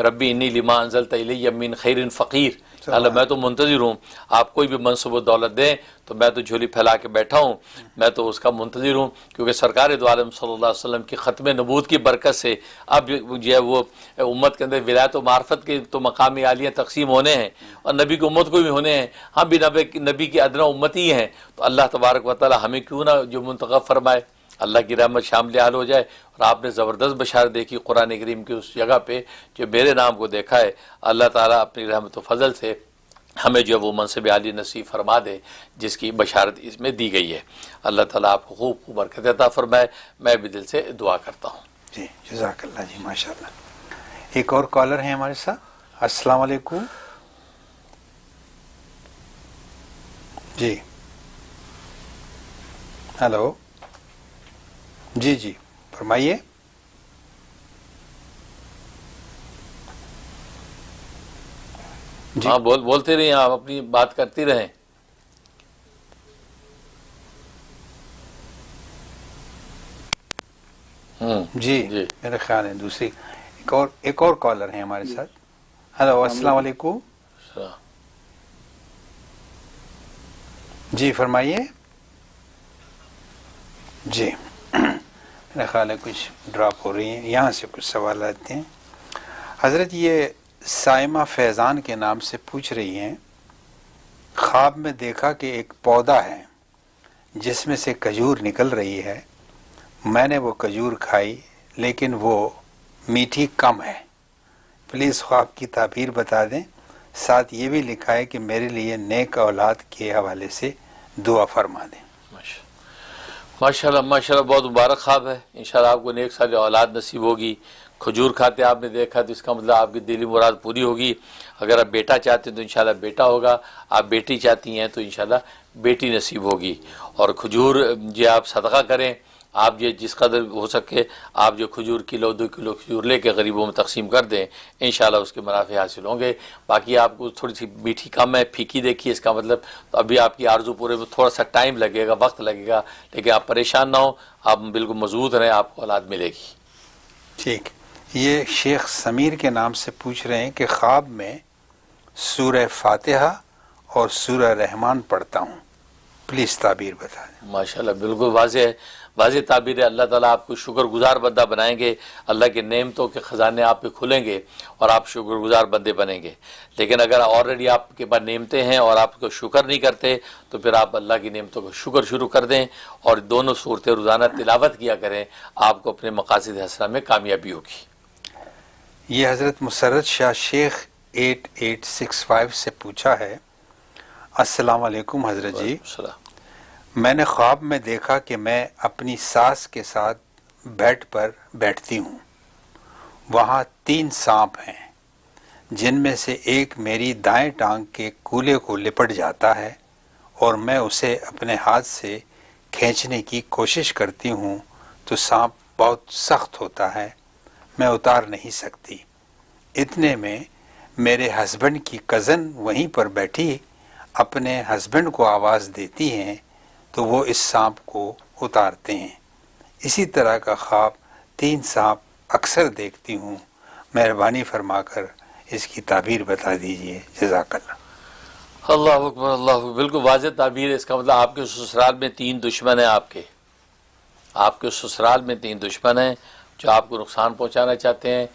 ربی انی لما انزلت الی من خیر فقیر، اللہ میں تو منتظر ہوں، آپ کوئی بھی منصب و دولت دیں تو میں تو جھولی پھیلا کے بیٹھا ہوں، میں تو اس کا منتظر ہوں، کیونکہ سرکار دو عالم صلی اللہ علیہ وسلم کی ختم نبوت کی برکت سے اب جو ہے وہ امت کے اندر ولایت و معرفت کے تو مقامی عالیہ تقسیم ہونے ہیں، اور نبی کی امت کو بھی ہونے ہیں، ہم بھی نبی کی ادنا امتی ہیں. تو اللہ تبارک و تعالی ہمیں کیوں نہ جو منتخب فرمائے، اللہ کی رحمت شامل حال ہو جائے. اور آپ نے زبردست بشارت دیکھی قرآن کریم کی اس جگہ پہ جو میرے نام کو دیکھا ہے. اللہ تعالیٰ اپنی رحمت و فضل سے ہمیں جو ہے وہ منصب عالی نصیب فرما دے جس کی بشارت اس میں دی گئی ہے. اللہ تعالیٰ آپ کو خوب خوب برکت عطا فرمائے. میں بھی دل سے دعا کرتا ہوں. جی جزاک اللہ جی، ماشاء اللہ. ایک اور کالر ہیں ہمارے ساتھ. السلام علیکم. جی ہیلو. جی جی فرمائیے. جی ہاں بولتے رہیں، آپ اپنی بات کرتی رہیں. جی میرے خیال ہے دوسری ایک اور کالر ہیں ہمارے ساتھ. ہیلو السلام علیکم. جی فرمائیے. جی میرا خیال ہے کچھ ڈراپ ہو رہی ہیں، یہاں سے کچھ سوالات ہیں. حضرت یہ سائمہ فیضان کے نام سے پوچھ رہی ہیں، خواب میں دیکھا کہ ایک پودا ہے جس میں سے کھجور نکل رہی ہے. میں نے وہ کھجور کھائی لیکن وہ میٹھی کم ہے. پلیز خواب کی تعبیر بتا دیں. ساتھ یہ بھی لکھا ہے کہ میرے لیے نیک اولاد کے حوالے سے دعا فرما دیں. ماشاءاللہ ماشاءاللہ، بہت مبارک خواب ہے. انشاءاللہ آپ کو نیک سال اولاد نصیب ہوگی. کھجور کھاتے آپ نے دیکھا تو اس کا مطلب آپ کی دلی مراد پوری ہوگی. اگر آپ بیٹا چاہتے ہیں تو انشاءاللہ بیٹا ہوگا، آپ بیٹی چاہتی ہیں تو انشاءاللہ بیٹی نصیب ہوگی. اور کھجور جو آپ صدقہ کریں، آپ یہ جس قدر ہو سکے آپ جو کھجور کلو 2 کلو کھجور لے کے غریبوں میں تقسیم کر دیں، انشاءاللہ اس کے منافع حاصل ہوں گے. باقی آپ کو تھوڑی سی میٹھی کم ہے، پھیکی دیکھیے، اس کا مطلب تو ابھی آپ کی آرزو پورے میں تھوڑا سا ٹائم لگے گا، وقت لگے گا، لیکن آپ پریشان نہ ہوں، آپ بالکل مضبوط رہیں، آپ کو اولاد ملے گی. ٹھیک. یہ شیخ سمیر کے نام سے پوچھ رہے ہیں کہ خواب میں سورہ فاتحہ اور سورہ رحمان پڑھتا ہوں، پلیز تعبیر بتا دیں. ماشاءاللہ بالکل واضح تعبیر ہے. اللہ تعالیٰ آپ کو شکر گزار بندہ بنائیں گے، اللہ کے نعمتوں کے خزانے آپ پہ کھلیں گے اور آپ شکر گزار بندے بنیں گے. لیکن اگر آلریڈی آپ کے پاس نعمتیں ہیں اور آپ کو شکر نہیں کرتے تو پھر آپ اللہ کی نعمتوں کو شکر شروع کر دیں اور دونوں صورتیں روزانہ تلاوت کیا کریں، آپ کو اپنے مقاصد حسنہ میں کامیابی ہوگی. یہ حضرت مسرت شاہ شیخ 8865 سے پوچھا ہے. السلام علیکم حضرت جی، میں نے خواب میں دیکھا کہ میں اپنی ساس کے ساتھ بیڈ پر بیٹھتی ہوں. وہاں 3 سانپ ہیں جن میں سے ایک میری دائیں ٹانگ کے کولے کو لپٹ جاتا ہے اور میں اسے اپنے ہاتھ سے کھینچنے کی کوشش کرتی ہوں تو سانپ بہت سخت ہوتا ہے، میں اتار نہیں سکتی. اتنے میں میرے ہسبینڈ کی کزن وہیں پر بیٹھی اپنے ہسبینڈ کو آواز دیتی ہیں تو وہ اس سانپ کو اتارتے ہیں. اسی طرح کا خواب 3 سانپ اکثر دیکھتی ہوں. مہربانی فرما کر اس کی تعبیر بتا دیجئے، جزاک اللہ. اللہ اکبر اللہ اکبر. بالکل واضح تعبیر ہے. اس کا مطلب آپ کے سسرال میں 3 دشمن ہیں. آپ کے سسرال میں 3 دشمن ہیں جو آپ کو نقصان پہنچانا چاہتے ہیں،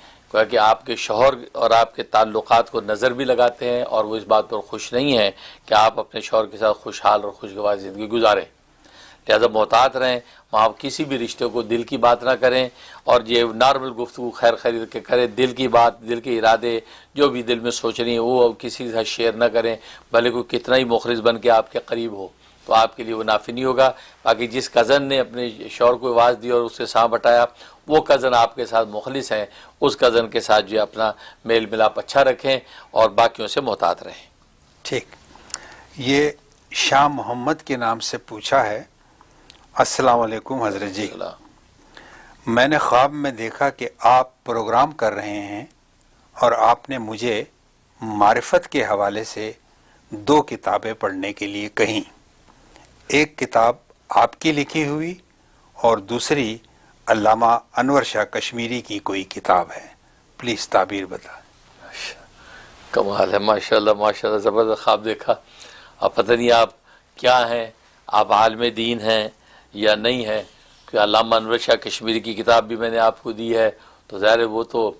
کہ آپ کے شوہر اور آپ کے تعلقات کو نظر بھی لگاتے ہیں اور وہ اس بات پر خوش نہیں ہیں کہ آپ اپنے شوہر کے ساتھ خوشحال اور خوشگوار زندگی گزاریں. لہذا محتاط رہیں، وہاں آپ کسی بھی رشتے کو دل کی بات نہ کریں اور یہ نارمل گفتگو خیر خرید کے کریں. دل کی بات، دل کے ارادے جو بھی دل میں سوچ رہی ہیں وہ کسی کے ساتھ شیئر نہ کریں، بھلے کوئی کتنا ہی مخلص بن کے آپ کے قریب ہو. تو آپ کے لیے وہ نافی نہیں ہوگا. باقی جس کزن نے اپنے شوہر کو آواز دی اور اس سے سانپ ہٹایا، وہ کزن آپ کے ساتھ مخلص ہیں، اس کزن کے ساتھ جو اپنا میل ملاپ اچھا رکھیں اور باقیوں سے محتاط رہیں. ٹھیک. یہ شاہ محمد کے نام سے پوچھا ہے. السلام علیکم حضرت جی، میں نے خواب میں دیکھا کہ آپ پروگرام کر رہے ہیں اور آپ نے مجھے معرفت کے حوالے سے 2 کتابیں پڑھنے کے لیے کہیں. ایک کتاب آپ کی لکھی ہوئی اور دوسری علامہ انور شاہ کشمیری کی کوئی کتاب ہے. پلیز تعبیر بتائیں. کمال ہے، ماشاءاللہ ماشاءاللہ، زبردست خواب دیکھا. اب پتہ نہیں آپ کیا ہیں، آپ عالم دین ہیں یا نہیں ہیں، کہ علامہ انور شاہ کشمیری کی کتاب بھی میں نے آپ کو دی ہے، تو ظاہر ہے وہ تو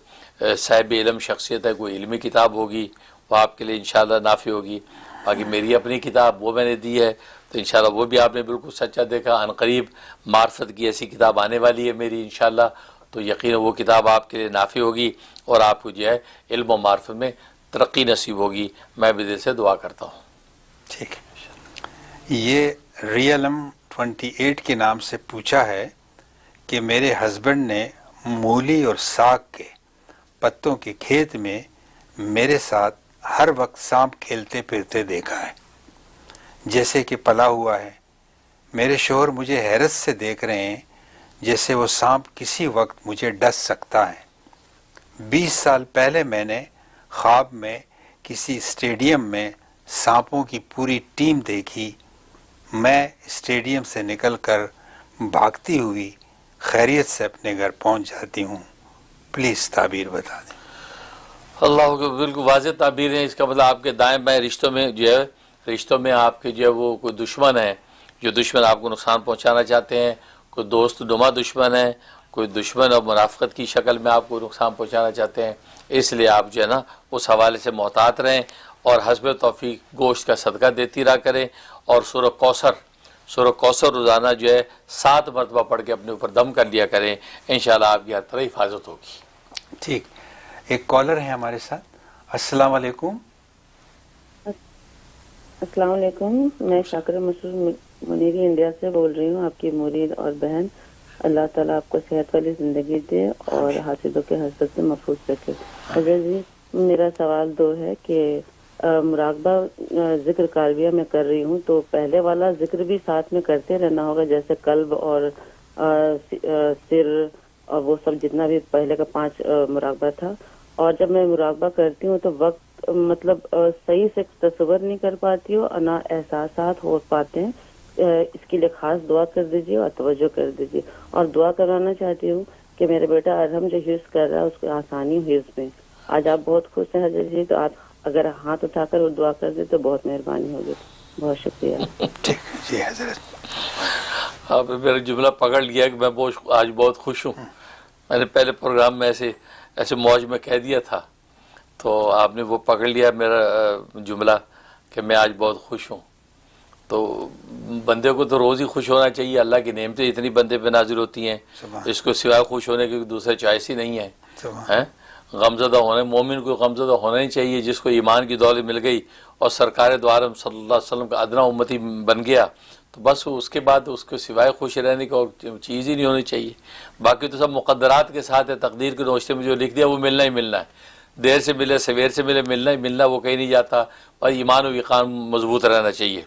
صاحب علم شخصیت ہے، کوئی علمی کتاب ہوگی، وہ آپ کے لیے انشاءاللہ نافع ہوگی. باقی میری اپنی کتاب وہ میں نے دی ہے، تو انشاءاللہ وہ بھی آپ نے بالکل سچا دیکھا. عنقریب معرفت کی ایسی کتاب آنے والی ہے میری انشاءاللہ، تو یقیناً وہ کتاب آپ کے لیے نافع ہوگی اور آپ کو جو ہے علم و معرفت میں ترقی نصیب ہوگی. میں بھی دل سے دعا کرتا ہوں. ٹھیک ہے. یہ ریئلم 28 کے نام سے پوچھا ہے کہ میرے ہسبینڈ نے مولی اور ساگ کے پتوں کے کھیت میں میرے ساتھ ہر وقت سانپ کھیلتے پھرتے دیکھا ہے، جیسے کہ پلا ہوا ہے. میرے شوہر مجھے حیرت سے دیکھ رہے ہیں جیسے وہ سانپ کسی وقت مجھے ڈس سکتا ہے. 20 سال پہلے میں نے خواب میں کسی اسٹیڈیم میں سانپوں کی پوری ٹیم دیکھی. میں اسٹیڈیم سے نکل کر بھاگتی ہوئی خیریت سے اپنے گھر پہنچ جاتی ہوں. پلیز تعبیر بتا دیں. اللہ کو بالکل واضح تعبیر ہے. اس کا مطلب آپ کے دائیں بائیں رشتوں میں جو ہے، رشتوں میں آپ کے جو ہے وہ کوئی دشمن ہے، جو دشمن آپ کو نقصان پہنچانا چاہتے ہیں. کوئی دوست نما دشمن ہے، کوئی دشمن اور منافقت کی شکل میں آپ کو نقصان پہنچانا چاہتے ہیں. اس لیے آپ جو ہے نا اس حوالے سے محتاط رہیں اور حسب توفیق گوشت کا صدقہ دیتی رہا کریں. اور سورہ کوثر روزانہ جو ہے 7 مرتبہ پڑھ کے اپنے اوپر دم کر لیا کریں. انشاءاللہ آپ کی ہر طرح حفاظت ہوگی. ٹھیک. ایک کالر ہے ہمارے ساتھ. السلام علیکم. السلام علیکم. میں شاکر مسعود منیری انڈیا سے بول رہی ہوں، آپ کی مرید اور بہن. اللہ تعالیٰ آپ کو صحت والی زندگی دے اور حاسدوں کے حسد سے محفوظ رکھے. حضرت جی، میرا سوال 2 ہے کہ مراقبہ ذکر کالویہ میں کر رہی ہوں، تو پہلے والا ذکر بھی ساتھ میں کرتے رہنا ہوگا، جیسے قلب اور سر اور وہ سب جتنا بھی پہلے کا 5 مراقبہ تھا. اور جب میں مراقبہ کرتی ہوں تو وقت مطلب صحیح سے تصور نہیں کر پاتی ہوں اور نہ احساسات ہو پاتے ہیں. اس کے لیے خاص دعا کر دیجیے اور توجہ کر دیجیے. اور دعا کروانا چاہتی ہوں کہ میرے بیٹا ارحم جو حفظ کر رہا ہے اس کو آسانی حفظ میں. آج آپ بہت خوش ہیں حضرت جی، تو آپ اگر ہاتھ اٹھا کر وہ دعا کر دیں تو بہت مہربانی ہوگی. بہت شکریہ. ٹھیک جی حضرت. آپ نے میرا جملہ پکڑ لیا کہ میں آج بہت خوش ہوں. میں نے پہلے پروگرام میں ایسے موج میں کہہ دیا تھا، تو آپ نے وہ پکڑ لیا میرا جملہ کہ میں آج بہت خوش ہوں. تو بندے کو تو روز ہی خوش ہونا چاہیے. اللہ کی نعمتیں اتنی بندے پہ نازل ہوتی ہیں، اس کو سوائے خوش ہونے کی دوسرے چوائس ہی نہیں ہے. غمزدہ ہونے، مومن کو غمزدہ ہونا ہی چاہیے. جس کو ایمان کی دولت مل گئی اور سرکار دو عالم صلی اللہ علیہ وسلم کا ادنا امتی بن گیا، تو بس اس کے بعد اس کو سوائے خوش رہنے کی اور چیز ہی نہیں ہونی چاہیے. باقی تو سب مقدرات کے ساتھ ہے. تقدیر کے نوشتے میں جو لکھ دیا وہ ملنا ہی ملنا ہے. دیر سے ملے سویر سے ملے، ملنا ہی ملنا، وہ کہیں نہیں جاتا. اور ایمان و وقار مضبوط رہنا چاہیے.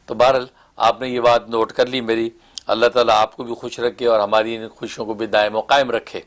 تو بہرحال آپ نے یہ بات نوٹ کر لی میری. اللہ تعالیٰ آپ کو بھی خوش رکھے اور ہماری ان خوشیوں کو بھی دائم و قائم رکھے.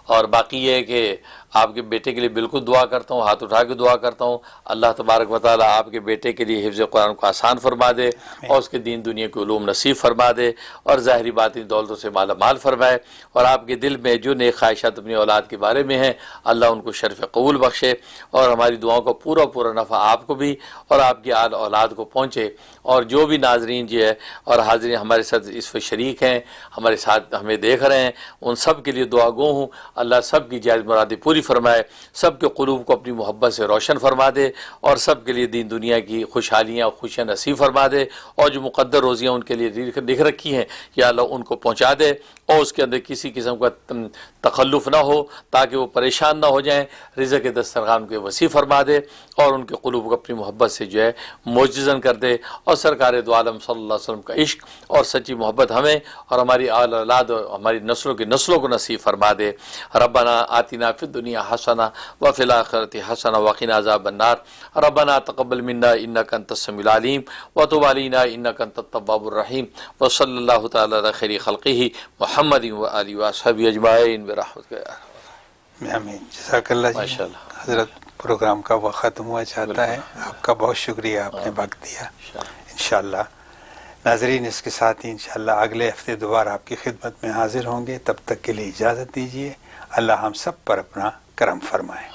اور باقی یہ ہے کہ آپ کے بیٹے کے لیے بالکل دعا کرتا ہوں، ہاتھ اٹھا کے دعا کرتا ہوں. اللہ تبارک و تعالیٰ آپ کے بیٹے کے لیے حفظ قرآن کو آسان فرما دے اور اس کے دین دنیا کے علوم نصیب فرما دے اور ظاہری باطنی دولتوں سے مالا مال فرمائے. اور آپ کے دل میں جو نیک خواہشات اپنی اولاد کے بارے میں ہیں، اللہ ان کو شرف قبول بخشے اور ہماری دعاؤں کا پورا نفع آپ کو بھی اور آپ کی آل اولاد کو پہنچے. اور جو بھی ناظرین جی ہے اور حاضرین ہمارے ساتھ اس وقت شریک ہیں، ہمارے ساتھ ہمیں دیکھ رہے ہیں، ان سب کے لیے دعا گو ہوں. اللہ سب کی جائز مرادیں پوری نصیب فرمائے، سب کے قلوب کو اپنی محبت سے روشن فرما دے، اور سب کے لیے دین دنیا کی خوشحالیاں خوشیاں نصیب فرما دے، اور جو مقدر روزیاں ان کے لیے لکھ رکھی ہیں یا اللہ ان کو پہنچا دے، اور اس کے اندر کسی قسم کا تخلف نہ ہو تاکہ وہ پریشان نہ ہو جائیں، رزق کے دسترخوان کے وسیع فرما دے، اور ان کے قلوب کو اپنی محبت سے جو ہے معجزن کر دے، اور سرکار دو عالم صلی اللہ علیہ وسلم کا عشق اور سچی محبت ہمیں اور ہماری آل اولاد اور ہماری نسلوں کی نسلوں کو نصیب فرما دے۔ ربنا آتنا فی الدنیا حسنہ وفی الآخرۃ حسنہ وقنا عذاب النار، ربنا تقبل منا انک انت السمیع العلیم وتب علینا انک انت التواب الرحیم، وصلی اللہ تعالی علی خیر خلقہ محمد وآلہ وصحبہ اجمعین برحمتک۔ آمین، جزاک اللہ جی۔ ماشاءاللہ حضرت پروگرام کا وقت ختم ہوا چاہتا ہے، آپ کا بہت شکریہ، آپ نے وقت دیا انشاءاللہ۔ ناظرین، اس کے ساتھ ہی انشاءاللہ اگلے ہفتے دوبارہ آپ کی خدمت میں حاضر ہوں گے، تب تک کے لیے اجازت دیجیے۔ اللہ ہم سب پر اپنا کرم فرمائے۔